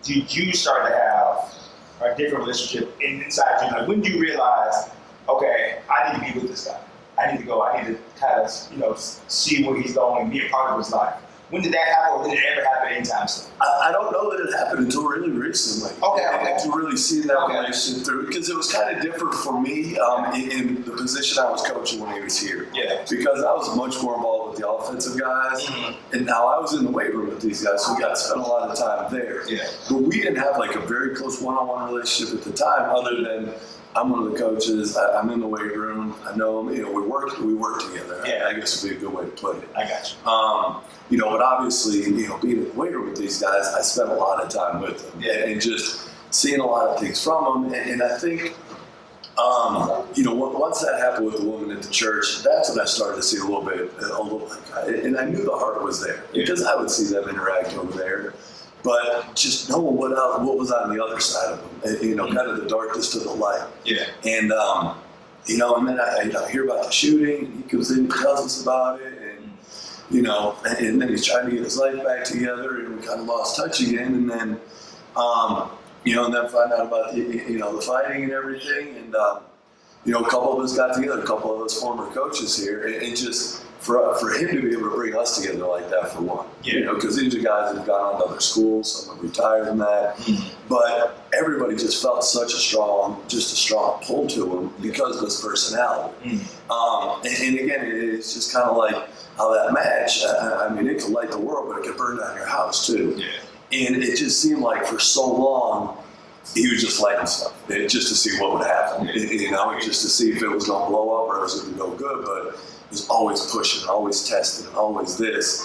S1: did you start to have a different relationship inside you? Like, when did you realize, okay, I need to be with this guy. I need to go. I need to kind of, see where he's going and be a part of his life. When did that happen, or did it ever happen anytime soon?
S3: I don't know that it happened until really recently. Okay. To really see that relationship through, because it was kind of different for me in the position I was coaching when he was here. Yeah. Because I was much more involved with the offense. offensive guys. And now I was in the weight room with these guys, so we got to spend a lot of time there.
S1: Yeah.
S3: But we didn't have like a very close one-on-one relationship at the time, other than I'm one of the coaches. I'm in the weight room. I know them. You know, we work together.
S1: Yeah.
S3: I guess would be a good way to put it.
S1: I got you.
S3: You know, but obviously, you know, being in the weight room with these guys, I spent a lot of time with them.
S1: Yeah.
S3: And just seeing a lot of things from them. And I think, you know, once that happened with the woman at the church, that's when I started to see a little, and I knew the heart was there because I would see them interact over there. But just knowing what was on the other side of them, you know, kind of the darkness to the light.
S1: Yeah.
S3: And, you know, and then I hear about the shooting, and he comes in and tells us about it, and, you know, and then he's trying to get his life back together, and we kind of lost touch again, and then, you know, and then find out about the, you know, the fighting and everything, and, you know, a couple of us got together, a couple of us former coaches here, and just for him to be able to bring us together like that for one.
S1: Yeah.
S3: You know, because these are guys that have gone on to other schools, some have retired from that, but everybody just felt such a strong pull to him because of his personality. And again, it's just kind of like how that match, I mean, it could light the world, but it could burn down your house too.
S1: Yeah.
S3: And it just seemed like for so long, he was just lighting stuff, just to see what would happen, you know, just to see if it was going to blow up or it was going to go good, but he was always pushing, always testing, always this.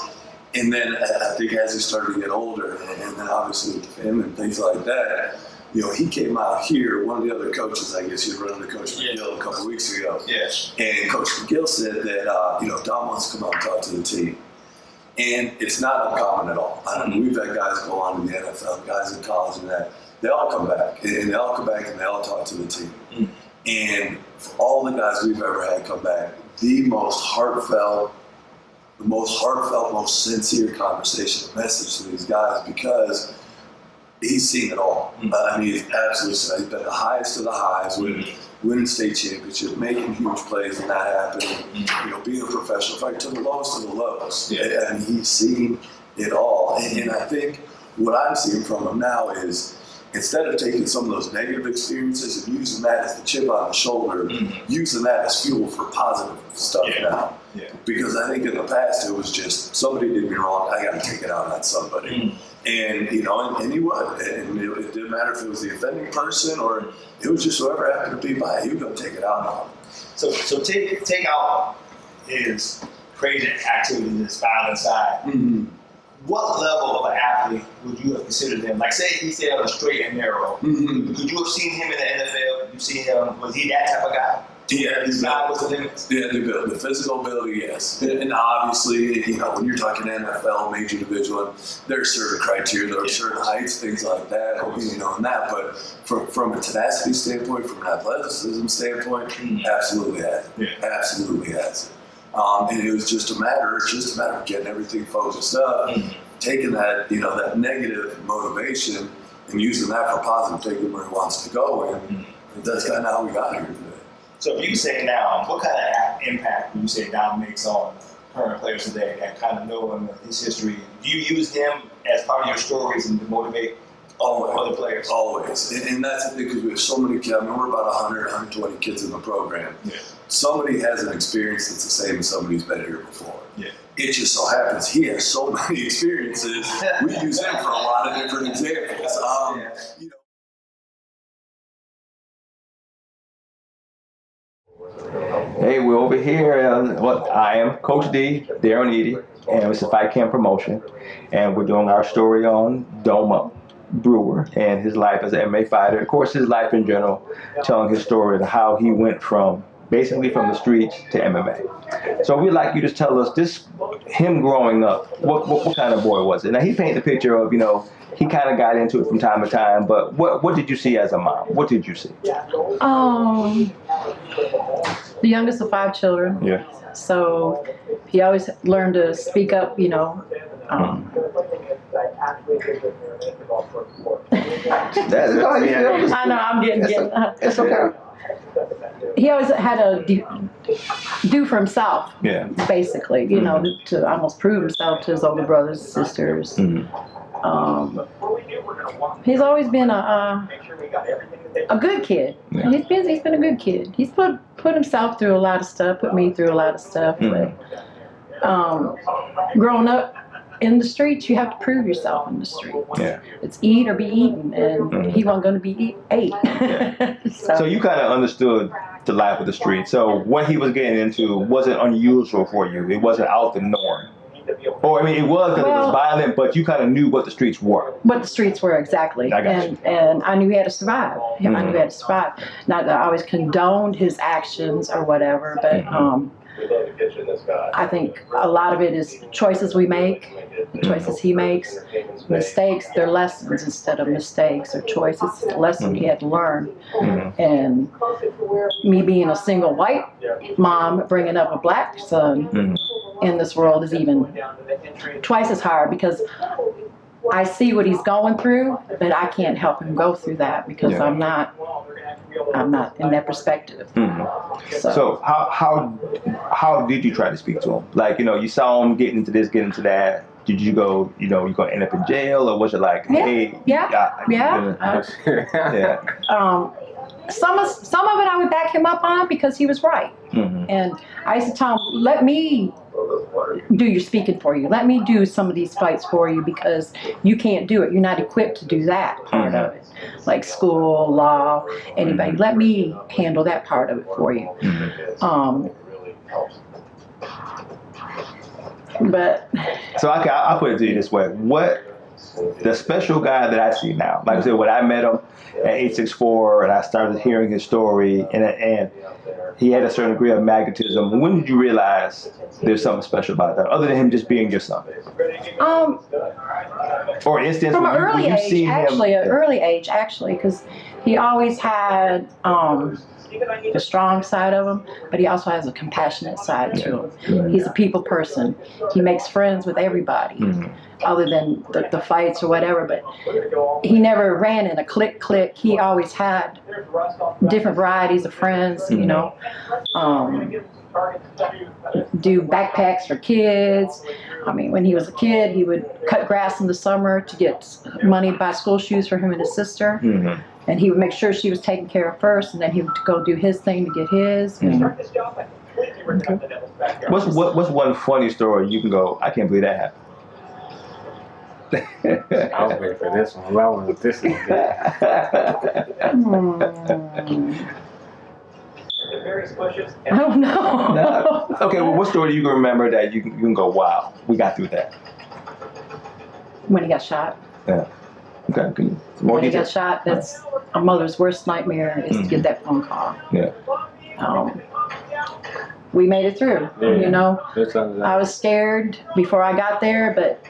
S3: And then I think as he started to get older, and then obviously with him and things like that, you know, he came out here, one of the other coaches, I guess he was running to Coach McGill a couple of weeks ago.
S1: Yeah.
S3: And Coach McGill said that, you know, Dom wants to come out and talk to the team. And it's not uncommon at all. I mean, we've had guys go on to the NFL, guys in college and that. They all come back, and they all come back and they all talk to the team. And for all the guys we've ever had come back, the most heartfelt, most sincere conversation, message to these guys, because he's seen it all. I mean, he's absolutely, he's been the highest of the highs, winning state championship, making huge plays, and that happening. You know, being a professional fighter to the lowest of the lows.
S1: Yeah.
S3: And he's seen it all. And I think what I'm seeing from him now is, instead of taking some of those negative experiences and using that as the chip on the shoulder, using that as fuel for positive stuff now. Yeah. Because I think in the past it was just, somebody did me wrong, I got to take it out on somebody. And, you know, and he would. And it didn't matter if it was the offending person or it was just whoever happened to be by, he was going to take it out on him.
S1: So take out his crazy activity, his violent side. What level of an athlete would you have considered him? Like, say he said on a straight and narrow. Could you have seen him in the NFL? Could you see him? Was he that type of guy?
S3: Yeah,
S1: his guy was the limits.
S3: Yeah, the physical ability, yes. And obviously, you know, when you're talking NFL, major division, there are certain criteria, there are certain heights, things like that, you know, and that. But from a tenacity standpoint, from an athleticism standpoint, absolutely has it. Yeah. Absolutely has it. And it was just a matter of getting everything focused up, taking that, you know, that negative motivation and using that for positive, taking where he wants to go. And that's kind of how we got here today.
S1: So if you say now, what kind of impact would you say Dom makes on current players today that kind of know him, his history? Do you use him as part of your stories and to motivate other players?
S3: Always. And that's the thing, because we have so many kids. I mean, we're about 100, 120 kids in the program. Yeah. Somebody has an experience that's the same as somebody who's been here before. Yeah. It just so happens he has so many experiences. We use him for a lot of different examples. You know.
S1: Hey, we're over here. I am Coach D, Darrin Eaddy, and it's a fight camp promotion. And we're doing our story on Domo Brewer and his life as an MMA fighter. Of course, his life in general, telling his story of how he went from basically from the streets to MMA. So we'd like you to tell us him growing up, what kind of boy was it? Now, he painted the picture of, you know, he kind of got into it from time to time, but what did you see as a mom? What did you see?
S4: The youngest of 5 children. Yeah. So he always learned to speak up, you know.
S1: That's how you feel.
S4: I know, I'm getting.
S1: It's okay.
S4: He always had to do for himself. Yeah. Basically, you know, to almost prove himself to his older brothers and sisters. He's always been a good kid. Yeah. He's been a good kid. He's put himself through a lot of stuff, put me through a lot of stuff. But growing up in the streets, you have to prove yourself in the streets.
S1: Yeah.
S4: It's eat or be eaten, and he wasn't going to be ate.
S1: Yeah. So you kind of understood the life of the street. So what he was getting into wasn't unusual for you. It wasn't out the norm. Or I mean, it was because it was violent, but you kind of knew what the streets were.
S4: What the streets were, exactly.
S1: I got you.
S4: And I knew he had to survive. I knew he had to survive. Not that I always condoned his actions or whatever, but I think a lot of it is choices we make, the choices he makes. Mistakes, they're lessons instead of mistakes or choices. It's a lesson he had to learn. And me being a single white mom, bringing up a black son in this world is even twice as hard, because I see what he's going through, but I can't help him go through that because I'm not in that perspective.
S1: So how did you try to speak to him? Like, you saw him getting into this, getting into that. Did you go, you're gonna end up in jail, or was it like, hey,
S4: some of it I would back him up on because he was right. And I used to tell him, let me do your speaking for you. Let me do some of these fights for you because you can't do it. You're not equipped to do that part of it. Like school, law, anybody. Let me handle that part of it for you. But
S1: so I'll put it to you this way. What the special guy that I see now, like I said, when I met him at 864 and I started hearing his story and he had a certain degree of magnetism, when did you realize there's something special about that, other than him just being your son? For instance,
S4: from an early age, actually, because he always had the strong side of him, but he also has a compassionate side to him. He's a people person. He makes friends with everybody, other than the fights or whatever, but he never ran in a clique. He always had different varieties of friends, do backpacks for kids. I mean, when he was a kid, he would cut grass in the summer to get money to buy school shoes for him and his sister. And he would make sure she was taken care of first, and then he would go do his thing to get his.
S1: What's one funny story you can go, I can't believe that happened?
S2: I was waiting for this one. I wanted this one.
S4: I don't know.
S1: No. Okay, well, what story do you can remember that you can go, wow, we got through that?
S4: When he got shot.
S1: Yeah. Okay.
S4: When he got shot, that's a mother's worst nightmare is to get that phone call.
S1: Yeah.
S4: We made it through. I was scared before I got there, but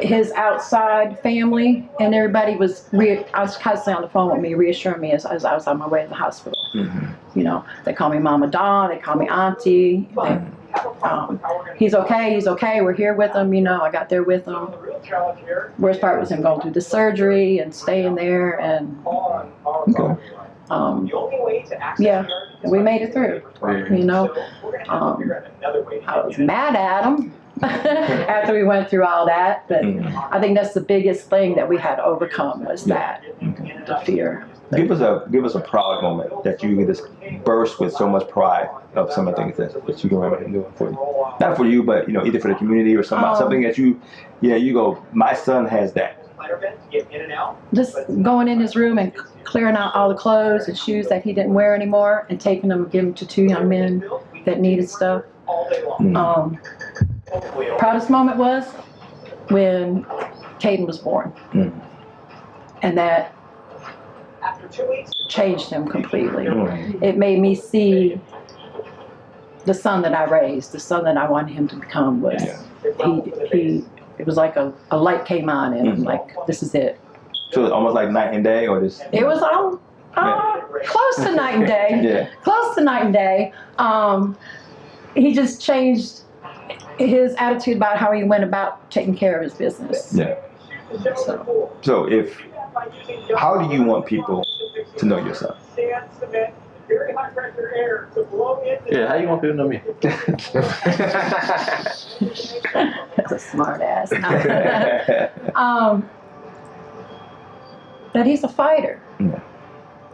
S4: his outside family and everybody was I was constantly on the phone with me, reassuring me as I was on my way to the hospital. They call me Mama Dawn, they call me Auntie. He's okay, we're here with him, I got there with him. Worst part was him going through the surgery and staying there, and we made it through. I was mad at him after we went through all that, but I think that's the biggest thing that we had to overcome was that, the fear.
S1: Give us a proud moment that you just burst with so much pride of some of the things that you can remember him doing for you. Not for you, but either for the community or something that you go, my son has that.
S4: Just going in his room and clearing out all the clothes and shoes that he didn't wear anymore and taking them and giving them to two young men that needed stuff. Proudest moment was when Caden was born. And that changed him completely. It made me see the son that I raised, the son that I wanted him to become. Was it was like a light came on and like, this is it.
S1: So it's almost like night and day, or this?
S4: It was close to night and day. Close to night and day. He just changed his attitude about how he went about taking care of his business.
S1: So how do you want people to know your son?
S2: Yeah, how you want people to know me?
S4: That's a smart ass. That he's a fighter.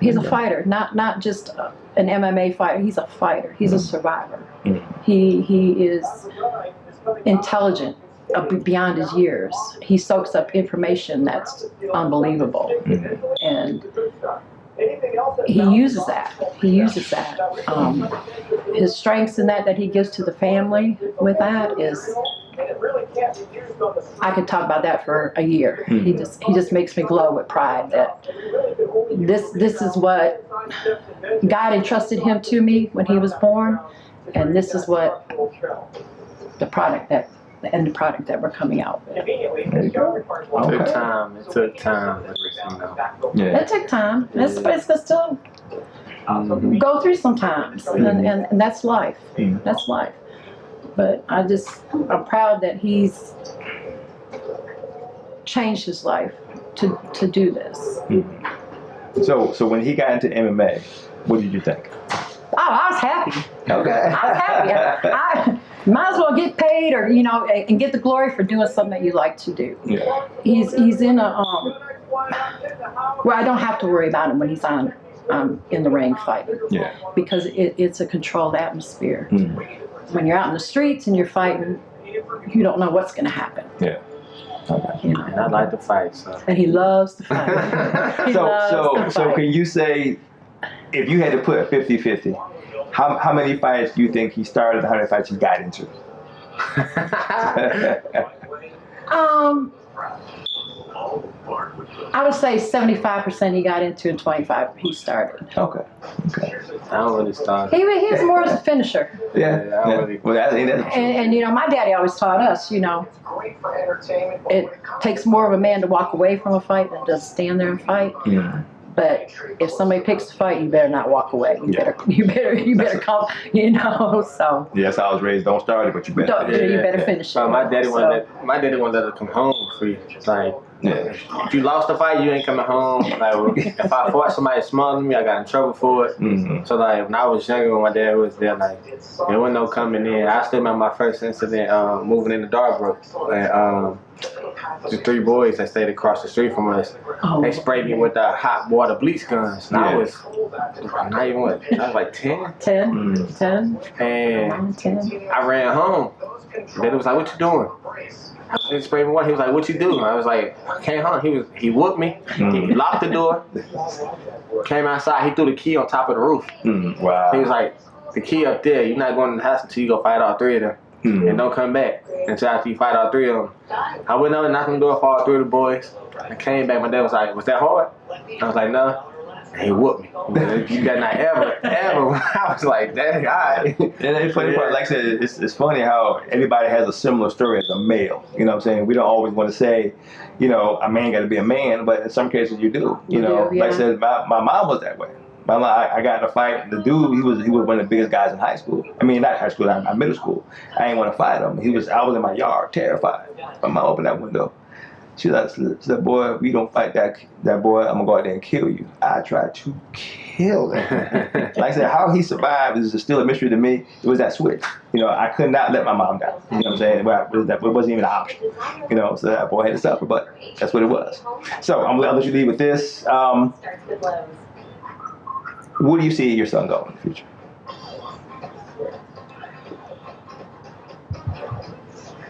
S4: He's a fighter, not just an MMA fighter. He's a fighter. He's a survivor. He is intelligent beyond his years. He soaks up information that's unbelievable, and he uses that. His strengths in that he gives to the family with that is. I could talk about that for a year. He just makes me glow with pride that this is what God entrusted him to me when he was born, and this is what the product that we're coming out with.
S2: It took time. It took time.
S4: It took time. It's still go through sometimes, and that's life. That's life. But I'm proud that he's changed his life to do this.
S1: So when he got into MMA, what did you think?
S4: Oh, I was happy.
S1: Okay.
S4: I was happy. I might as well get paid, or and get the glory for doing something that you like to do.
S1: Yeah.
S4: He's in a where I don't have to worry about him when he's on in the ring fighting.
S1: Yeah.
S4: Because it's a controlled atmosphere. When you're out in the streets and you're fighting, you don't know what's going to happen.
S1: Yeah. Okay.
S2: And I like to fight, so.
S4: And he loves to fight.
S1: So can you say, if you had to put a 50-50, how many fights do you think he started and how many fights he got into?
S4: I would say 75% he got into and 25% he started.
S1: Okay.
S2: I don't really start.
S4: He was more as a finisher.
S1: Yeah.
S2: Really.
S1: Well,
S4: and my daddy always taught us, it takes more of a man to walk away from a fight than just stand there and fight.
S1: Yeah.
S4: But if somebody picks the fight, you better not walk away. You better come. So.
S1: Yes, I was raised. Don't start it, but you better.
S4: You better finish it.
S2: My daddy wouldn't let her come home free. Like, if you lost the fight, you ain't coming home. Like, if I fought somebody smaller than me, I got in trouble for it. So like, when I was younger, when my dad was there, like, there wasn't no coming in. I still remember my first incident moving into Darbrook, and the 3 boys that stayed across the street from us, they sprayed me with the hot water bleach guns. And I was not even what? I was like 10.
S4: 10.
S2: And
S4: 10.
S2: I ran home. Daddy was like, "What you doing?" He sprayed me water. He was like, "What you do?" I was like, "I came home." He whooped me. He locked the door. Came outside. He threw the key on top of the roof.
S1: Wow.
S2: He was like, "The key up there. You're not going to the house until you go fight all 3 of them, and don't come back until after you fight all 3 of them." I went over and knocked on the door for all 3 of the boys. I came back. My dad was like, "Was that hard?" I was like, "No." And he whooped me. You better not ever. I was like, "Dang, all right."
S1: And the funny part, like I said, it's funny how everybody has a similar story as a male. You know what I'm saying? We don't always want to say, a man got to be a man, but in some cases you do. Like I said, my mom was that way. I got in a fight. The dude, he was one of the biggest guys in high school. I mean, not high school, middle school. I didn't want to fight him. I was in my yard, terrified. My mom opened that window. She said, "Boy, we don't fight that boy, I'm gonna go out there and kill you." I tried to kill him. Like I said, how he survived is still a mystery to me. It was that switch. I could not let my mom down. You know what I'm saying? It wasn't even an option. So that boy had to suffer, but that's what it was. So I'll let you leave with this. Where do you see your son go in the future?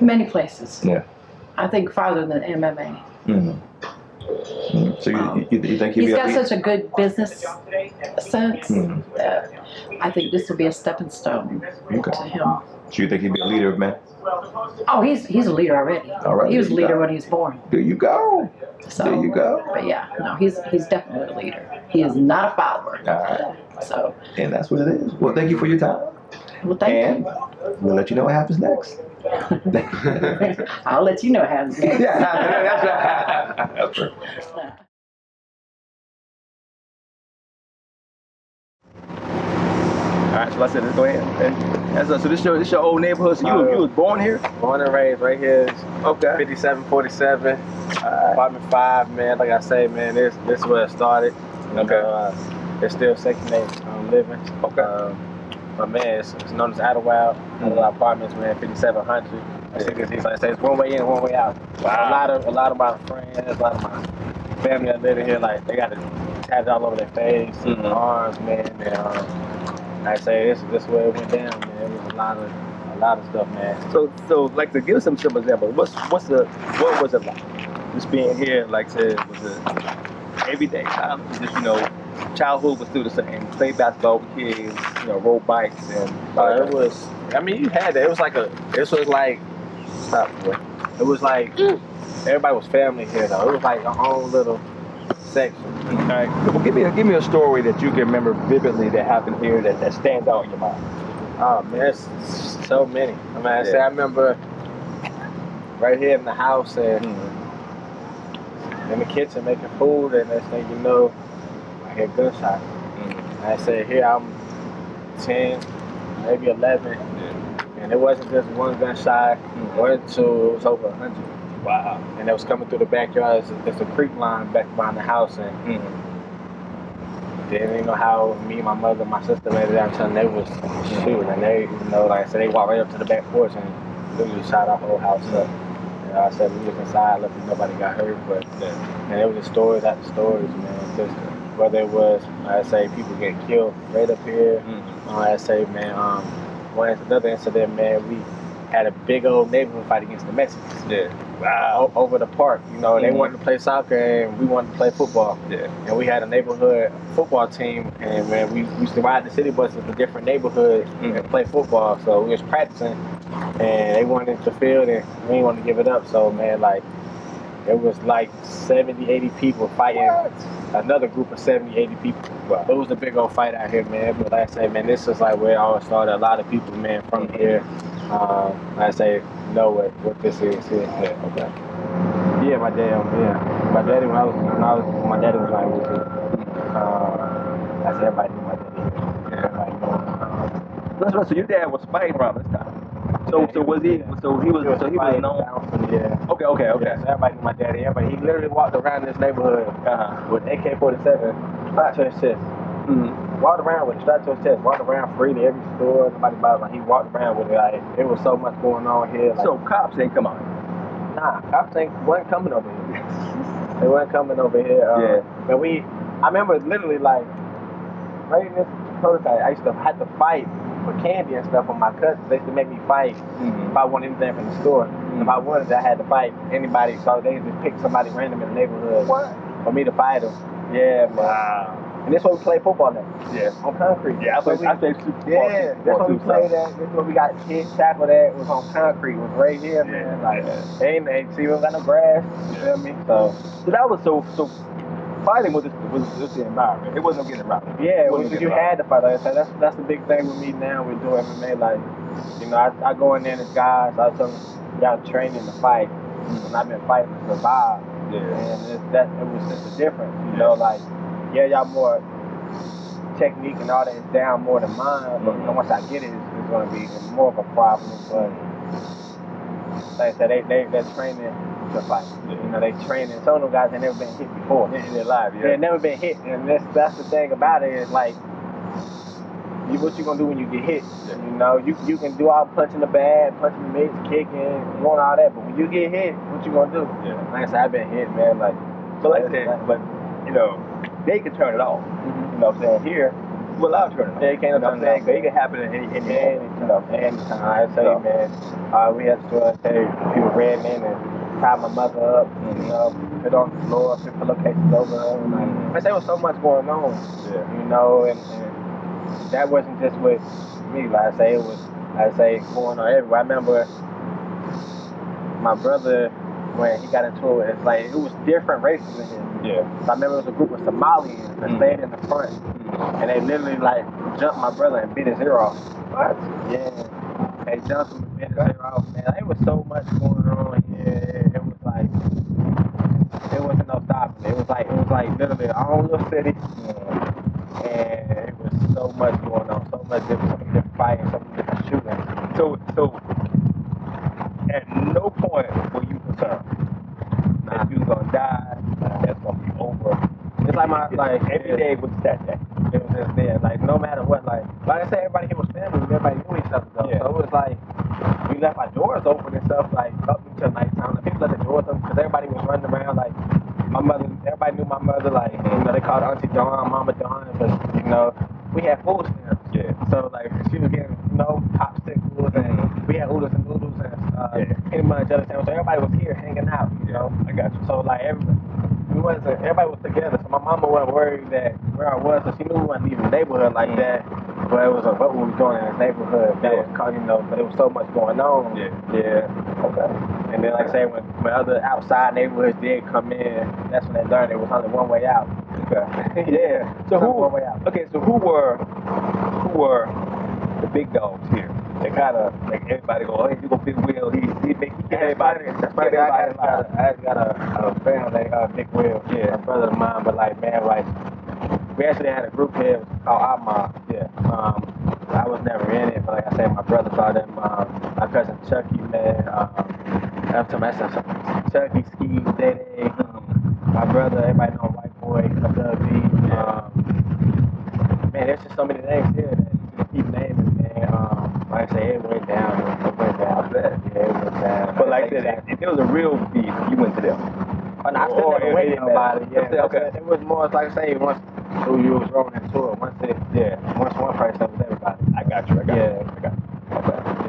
S4: Many places.
S1: Yeah.
S4: I think farther than MMA.
S1: So you think
S4: he's got such a good business sense that I think this will be a stepping stone to him.
S1: So you think he'd be a leader of men?
S4: Oh, he's a leader already.
S1: All right,
S4: he was a leader when he was born.
S1: There you go.
S4: So,
S1: there you go.
S4: But yeah, no, he's definitely a leader. He is not a follower.
S1: All right.
S4: So.
S1: And that's what it is. Well, thank you for your time.
S4: Well, thank you.
S1: We'll let you know what happens next.
S4: I'll let you know what happens next.
S1: Yeah, that's right. That's perfect. All right, so I said, go ahead. So this your old neighborhood. So you was born here?
S2: Born and raised right here.
S1: Okay.
S2: 5747, apartment 5, man. Like I say, man, this is where it started.
S1: Okay.
S2: It's still Section 8 living.
S1: Okay.
S2: But man, it's known as Idlewild. Apartments, man, 5700. It's one way in, one way out.
S1: Wow.
S2: A lot of my friends, a lot of my family that live in here, like they got it tatted all over their face, arms, man. And like I say, this is where it went down, man. It was a lot of
S5: lot of stuff, man.
S1: So like to give some simple examples, what was it like? Just being here, like I said, was it everyday time? Just childhood was still the same. Play basketball with kids, rode bikes and.
S5: It was. I mean, you had that. It was like This was like. Stop, boy. It was like everybody was family here though. It was like a own little section.
S1: All right. Well, give me a story that you can remember vividly that happened here that stands out in your mind.
S5: Oh man, there's so many. I mean, I remember right here in the house and in the kitchen making food, and next thing you know, I hear gunshots. I said, here I'm 10, maybe 11, and it wasn't just one gunshot, one, two, it was over 100.
S1: Wow.
S5: And it was coming through the backyard. There's a creek line back behind the house, and then you know how me, my mother, my sister later down telling they was shooting, and they, like I said, they walked right up to the back porch and literally shot our whole house up. And I said we was inside, luckily nobody got hurt, but and it was just stories after stories, man. Just whether it was, like I say, people get killed right up here. Like I say, man, another incident, man, we had a big old neighborhood fight against the Mexicans.
S1: Yeah. Wow.
S5: Over the park, they wanted to play soccer and we wanted to play football.
S1: Yeah.
S5: And we had a neighborhood football team, and man, we used to ride the city buses to different neighborhoods and play football. So we was practicing, and they wanted the field, and we didn't want to give it up. So man, like it was like 70, 80 people fighting another group of 70, 80 people. Wow. It was a big old fight out here, man. But like I say, man, this is like where it all started. A lot of people, man, from here. Like I say, know what this is here.
S1: Yeah. Okay.
S5: Yeah, my daddy when my daddy was like with me. I said everybody knew my daddy. Everybody knew.
S1: That's right. So your dad was fighting around this time. So was he? So he was known.
S5: Yeah.
S1: Okay.
S5: Yeah, so everybody knew my daddy. He literally walked around this neighborhood with AK-47 strapped to his chest. Walked around with it strapped to his chest. Walked around freely every store. Nobody bothered him. He walked around with it. Like it was so much going on here. Like,
S1: So cops ain't come out.
S5: Nah, cops wasn't coming over here. They weren't coming over here. I remember literally like right in this prototype, I used to have to fight for candy and stuff with my cousins. They used to make me fight if I wanted anything from the store. If I wanted, I had to fight anybody. So they just pick somebody random in the neighborhood for me to fight them. Yeah, man. Wow. And this is where we play football at.
S1: Yeah.
S5: On concrete.
S1: Yeah, I played super football.
S5: Yeah, that's where we played at. This is where we got hit, tackled at. It was on concrete. It was right here, man. Like, ain't see, we don't got no grass. You feel me? So
S1: that was so fighting was the environment. It wasn't getting around.
S5: Yeah, you had to fight. Like I said, that's the big thing with me now. We do MMA. Like, I go in there as guys. I tell them, y'all training to fight. And I've been fighting to survive. Yeah. And it was just a difference. Like, y'all more technique and all that is down more than mine. But once I get it, it's going to be more of a problem. But like I said, they're training to fight. They training. Some of them guys have never been hit before in their life. Yeah. They've never been hit, and that's the thing about it is like, what you gonna do when you get hit? You can do all punching the bag, punching the mitts, kicking, doing all that. But when you get hit, what you gonna do? Yeah. Like I said, I've been hit, man. Like,
S1: but they can turn it off. You know what I'm saying? Here, we're allowed to turn it off.
S5: Yeah, you can't turn it off.
S1: It can happen at any
S5: anytime. I say, man, we had to people ran in and tied my mother up, put on the floor, put pillowcases over her. Like, there was so much going on, and that wasn't just with me. Like I say, it was, going on everywhere. I remember my brother, when he got into it, it's like, it was different races in here. Yeah. So I remember it was a group of Somalians that stayed in the front, and they literally, like, jumped my brother and beat his ear off. What? Yeah. They jumped him and beat his ear off, man. It was so much going on here. It was like, it wasn't no stopping. It was like literally our own little city, and it was so much going on, so much different fighting, so many different shooting.
S1: So at no point were you concerned that you was gonna die, that's gonna be over.
S5: It's like
S1: every day was that day.
S5: It was just there. Like, no matter what, like I said, everybody here was family. Everybody knew each other, though. Yeah. So it was like, we left our doors open and stuff, like, up until nighttime. Like, people left the doors open because everybody was running around. Like, my mother, everybody knew my mother. Like, they called her Auntie Dawn, Mama Dawn, because, we had food stamps. Yeah. So, like, she was getting, popsicles, and we understand? So everybody was here hanging out, you know.
S1: I got you.
S5: So like everybody was together. So my mama wasn't worried that where I was, so she knew we wasn't leaving the neighborhood like that. But it was what we was doing in the neighborhood that was called, you know. But it was so much going on. Yeah. Okay. And then like I say, when other outside neighborhoods did come in, that's when they learned there was only one way out.
S1: Okay.
S5: Yeah.
S1: So
S5: one way out.
S1: Okay. So who were the big dogs here? They kind of like everybody go, hey, you go Big Will. He get everybody.
S5: That's funny. I got a family, Big Will. Yeah, a brother of mine. But like, man, like we actually had a group here called Our Mom.
S1: Yeah.
S5: I was never in it, but like I said, my brother saw them. My cousin Chucky, man. Chucky, Ski, Daddy. My brother, everybody know White Boy, Doug B. Man, there's just so many names here that you keep naming, man. Like I say, it went down. Yeah, it went down.
S1: But like I said, if there was a real beef, you went to them.
S5: And I still never went to nobody. Yeah,
S1: okay.
S5: It was more like I say, once you was rolling into it, once one person, it was everybody.
S1: I got you.
S5: Okay.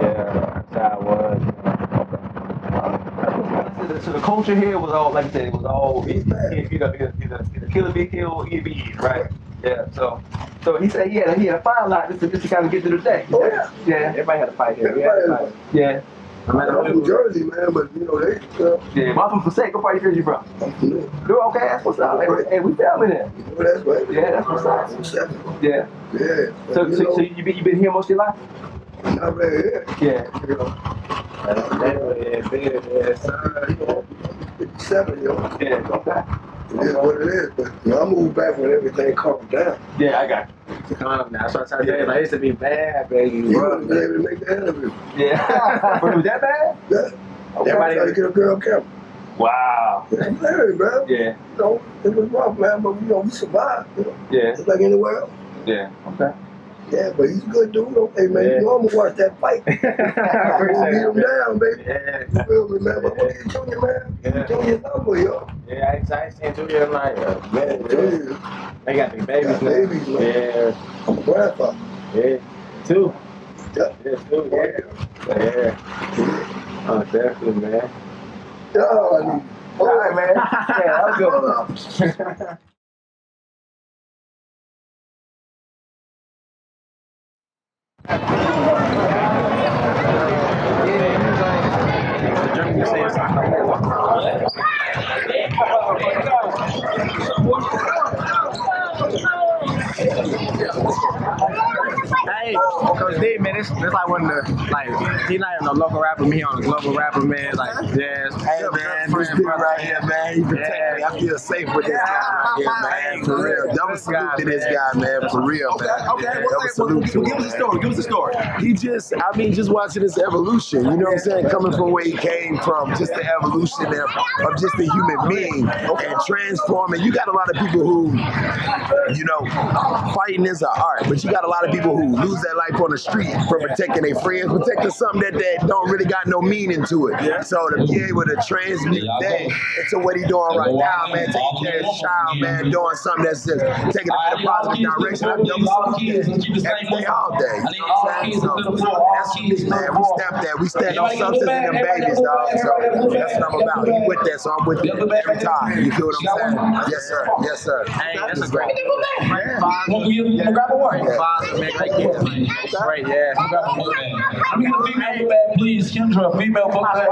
S1: Yeah,
S5: that's how it was.
S1: Okay. So the culture here was all, like I said, it was all either Killer Be Killed, Eaddy Be Eaddy, right? Yeah. So he said he had a fight lot just to kind of get through the day.
S3: Oh yeah.
S1: Yeah. Everybody had a fight here. Yeah.
S3: I'm from Jersey, man, but you know they.
S1: Yeah. Well, I'm from Passaic. What part of Jersey you from? Okay, that's what's up. Hey, we family there.
S3: Oh, that's right.
S1: Yeah, that's what's up. Yeah.
S3: Yeah.
S1: So you been here most of your life?
S3: Not very.
S1: Yeah.
S3: You know.
S5: That's
S3: 57, yo.
S1: Yeah. Okay.
S3: It is what it is, but you know, I moved back when everything calmed down.
S1: Yeah, I got you.
S5: Calm down. So I tell you, I used to be bad, baby.
S3: You wouldn't be able to make the interview.
S1: Yeah. But it was that bad?
S3: Yeah.
S1: Okay.
S3: Everybody tried to get a girl camera.
S1: Wow.
S3: Yeah, Larry, bro.
S1: Yeah.
S3: You know, it was rough, man, but you know, we survived. You know,
S1: Yeah.
S3: just like anywhere else.
S1: Yeah. Okay.
S3: Yeah, but he's a good dude. Hey, man, you know I'm gonna watch that fight.
S1: I
S3: I'm
S1: appreciate
S3: gonna beat him
S1: it.
S3: down, baby.
S5: Yeah.
S3: You feel me, man? But I'm gonna get Junior, man.
S5: Yeah.
S3: Junior's number, yo.
S5: Yeah, I ain't seen Junior in like
S3: Man, Junior.
S5: they got the babies
S3: Got
S5: now.
S3: babies, man.
S5: Yeah.
S3: I'm a grandfather.
S5: Yeah. Two.
S3: Yeah.
S5: Yeah, two. Yeah. Oh, definitely, man.
S3: Yeah, I need.
S1: All right, man. Yeah, that was good.
S5: Hey, Coach D, man, this like one of the, like, he not even a local rapper, me on a global rapper, man, like, yes.
S6: Hey, man, this dude right here, man, he protect me. I feel safe with this guy right here, man, for real. Double salute to this guy, man, for real, man.
S3: Okay,
S6: Double salute to him,
S3: give us the story.
S6: He just, I mean, just watching his evolution, you know what I'm saying? Coming from where he came from, just the evolution of just the human being and transforming. You got a lot of people who, you know, fighting is an art, but you got a lot of people who lose their life on the street for protecting their friends, protecting something that don't really got no meaning to it. So to be able to transmute that into what he doing right now, man, taking care of his child, man, doing something that's just taking it in a positive direction. I double salute that every day, all day. You know what I'm saying? So that's what me, man. We stand on substance and them babies, dog. So that's what I'm about. He with that, so I'm with it every time. You feel what I'm saying? Yes, sir. Yes, sir.
S5: Hey, that's a great grab a word. Father, man, great kid. Great, yeah.
S7: I'm gonna female book bag, please. Kendra, female book bag.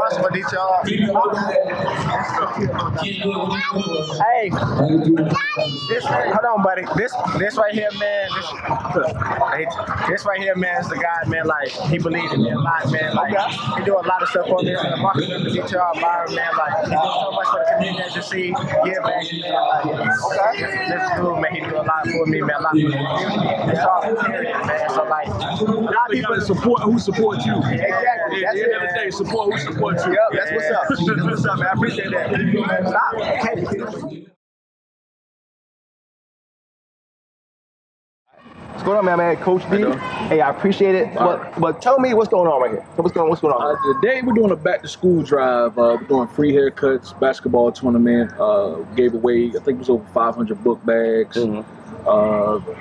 S5: Hey, hold on, buddy. This right here, man. This right here, man, is the guy, man. Like, he believes in me a lot, man. Like, he do a lot of stuff on this. The market of the DTR Byron, man. Like, he do so much for the community as you see. Give back, man. Like, this dude, man, he do a lot for me, man. A lot for the community. It's all period, man. So, like, a lot of people
S6: support who support you.
S5: Exactly.
S6: At the end of the day, support who supports you.
S5: Yep, that's what's up. That's what's up, man. I appreciate that. Stop.
S1: What's going on, man? Coach B. Hey, I appreciate it. But tell me what's going on right here. What's going on?
S8: Today we're doing a back to school drive. We're doing free haircuts, basketball tournament. Gave away, I think it was over 500 book bags.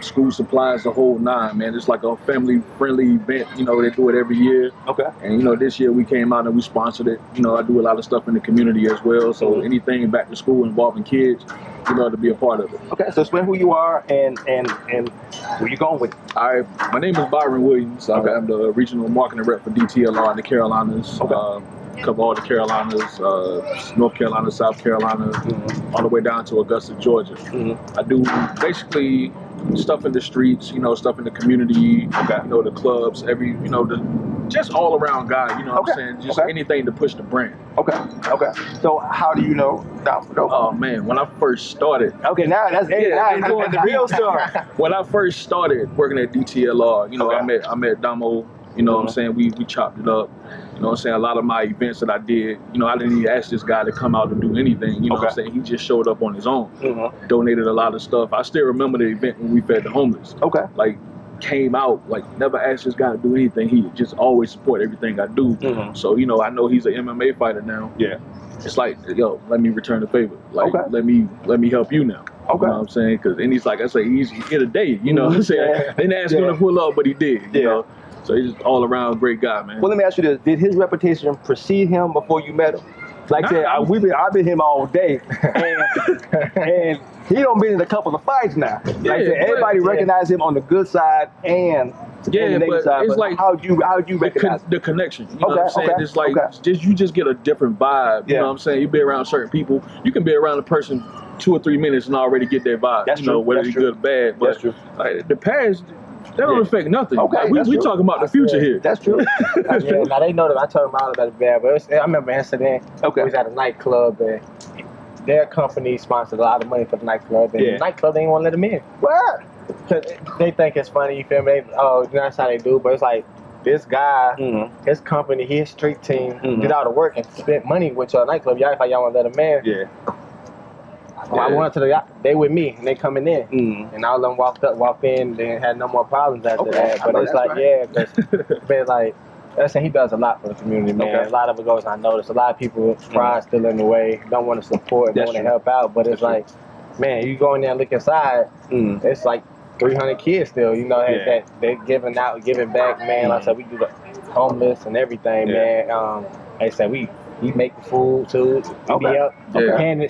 S8: school supplies, the whole nine, man. It's like a family-friendly event. You know, they do it every year.
S1: Okay.
S8: And, you know, this year we came out and we sponsored it. You know, I do a lot of stuff in the community as well. So anything back to school involving kids, we love to be a part of it.
S1: Okay, so explain who you are and where you going with it.
S8: All right, my name is Darrin Williams. I'm the regional marketing rep for DTLR in the Carolinas.
S1: Okay.
S8: Cover all the Carolinas, North Carolina, South Carolina, all the way down to Augusta, Georgia. I do basically stuff in the streets, you know, stuff in the community, you know, the clubs, just all around guy, you know what I'm saying? Just anything to push the brand.
S1: Okay. So how do you know Domo?
S8: Oh man, when I first started.
S1: Okay, now that's the real story.
S8: When I first started working at DTLR, you know, I met Domo. You know what I'm saying? We chopped it up. You know what I'm saying? A lot of my events that I did, you know, I didn't even ask this guy to come out and do anything. You know what I'm saying? He just showed up on his own. Donated a lot of stuff. I still remember the event when we fed the homeless. Like, came out, like, never asked this guy to do anything. He just always support everything I do. So, you know, I know he's an MMA fighter now. Yeah. It's like, yo, let me return the favor. Like, let me help you now. You know what I'm saying? Because, and he's like, I say, he hit a date. You know what I'm saying? They didn't ask him to pull up, but he did. You know? So he's just all around great guy, man.
S1: Well, let me ask you this: did his reputation precede him before you met him? Like I said, I've been him all day, and he don't been in a couple of fights now. Like I said, everybody recognize him on the good side and on the negative side.
S8: It's
S1: but
S8: like
S1: how you recognize
S8: the connection. You know what I'm saying? It's like you just get a different vibe. You know what I'm saying? You be around certain people. You can be around a person 2 or 3 minutes and already get that vibe.
S1: That's
S8: you know, whether it's good or bad. But like, the past. That don't affect nothing. Like, we talking about the future here.
S1: That's true.
S5: Now they know that I told them all about it bad, but I remember an incident. We was at a nightclub and their company sponsored a lot of money for the nightclub, and the nightclub they didn't want to let them in. What? Because they think it's funny. You feel me? That's how they do. But it's like this guy, his company, his street team did all the work and spent money with your nightclub. Y'all like y'all want to let them in. I went to they with me and they coming in, and all of them walked in, then had no more problems after that. But it's like, but like, that's saying he does a lot for the community, man. A lot of it goes unnoticed. A lot of people pride still in the way, don't want to support, don't want to help out. But it's like, man, you go in there and look inside, it's like 300 kids still, you know, that they're giving back, man. Like I said, we do the homeless and everything, man. Like I said, we make the food too. We be up,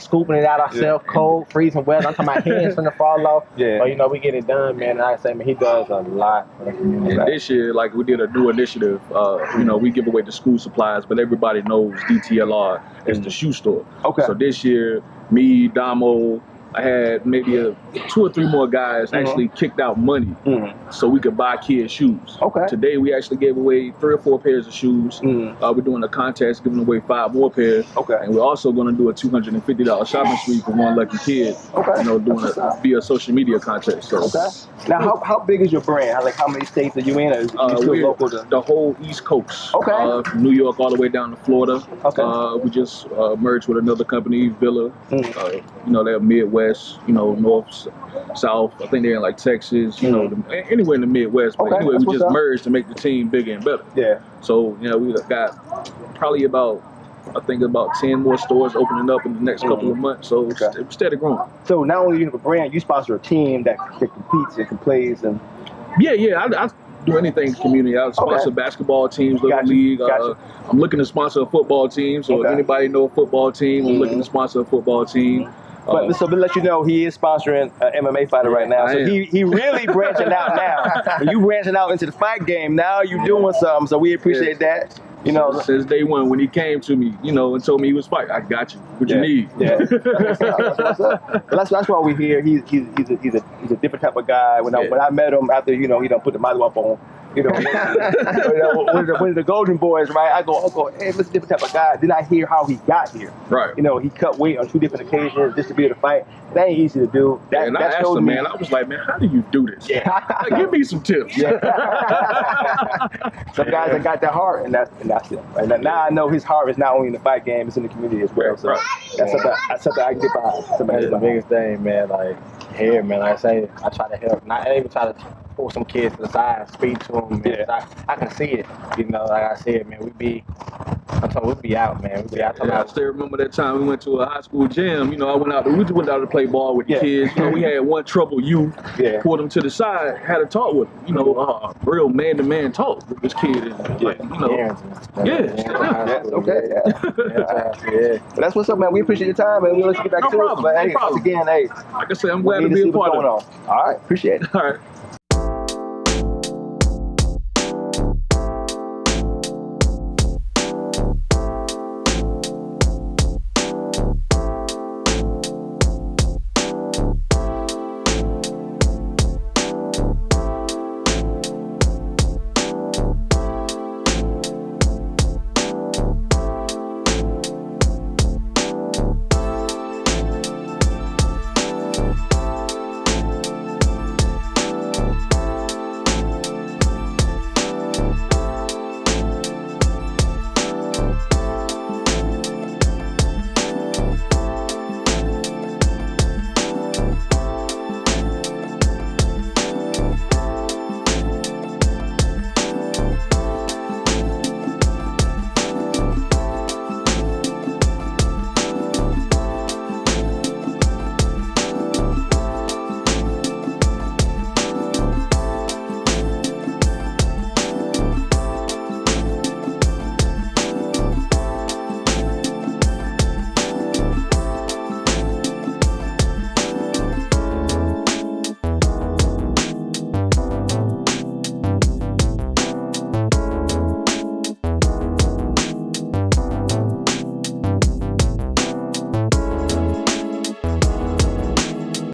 S5: scooping it out ourselves, cold, freezing weather. I'm talking about hands finna fall off. But you know, we get it done, man. And I say, man, he does a lot for the community.
S8: And this year, like, we did a new initiative. You know, we give away the school supplies, but everybody knows DTLR is the shoe store. So this year, me, Domo, I had maybe 2 or 3 more guys actually kicked out money so we could buy kids shoes. Today we actually gave away 3 or 4 pairs of shoes. We're doing a contest giving away 5 more pairs. And we're also going to do a $250 shopping spree for one lucky kid. You know, doing via social media contest. So.
S1: Now, how big is your brand? Like, how many states are you in? Or is you still local to
S8: the whole East Coast. From New York all the way down to Florida. We just merged with another company, Villa. You know, they're Midwest. You know, North, South. I think they're in like Texas. You know, anywhere in the Midwest. But anyway, we just merged to make the team bigger and better. So you know, we got probably about 10 more stores opening up in the next couple of months. So it's steady growing.
S1: So not only do you have a brand, you sponsor a team that competes and plays and.
S8: I do anything in the community. I sponsor basketball teams, little league. I'm looking to sponsor a football team. So if anybody know a football team, I'm looking to sponsor a football team.
S1: But so to let you know, he is sponsoring an MMA fighter right now. So he really branching out now. And you branching out into the fight game. Now you doing something. So we appreciate that. You know,
S8: since day one when he came to me, you know, and told me he was fighting, I got you. What you need?
S1: That's why we're here. He's a different type of guy. When I met him after, you know, he done put the model up on. You know, one of the Golden Boys, right? I go, hey, this is a different type of guy. Then I hear how he got here.
S8: Right.
S1: You know, he cut weight on 2 different occasions just to be able to fight. That ain't easy to do.
S8: And I asked him, man, I was like, man, how do you do this? Like, give me some tips.
S1: Some guys that got that heart, and that's it. Right? Now I know his heart is not only in the fight game, it's in the community as well. So that's something I can get behind.
S5: That's the biggest thing, man. Like, here, man, like I say, I try to help. Not even try to pull some kids to the side, speak to them. I can see it. You know, like I said, man, we be out, man. We be out.
S8: I still remember that time we went to a high school gym. You know, we just went out to play ball with the kids. You know, we had one troubled youth, pulled him to the side, had a talk with him. You know, real man-to-man talk with this kid. And, like, you know,
S1: But that's what's up, man. We appreciate your time, man. We'll let you get back to it. But hey, once again, hey,
S8: like I said, I'm glad to be a part of it.
S1: All right, appreciate it.
S8: All right.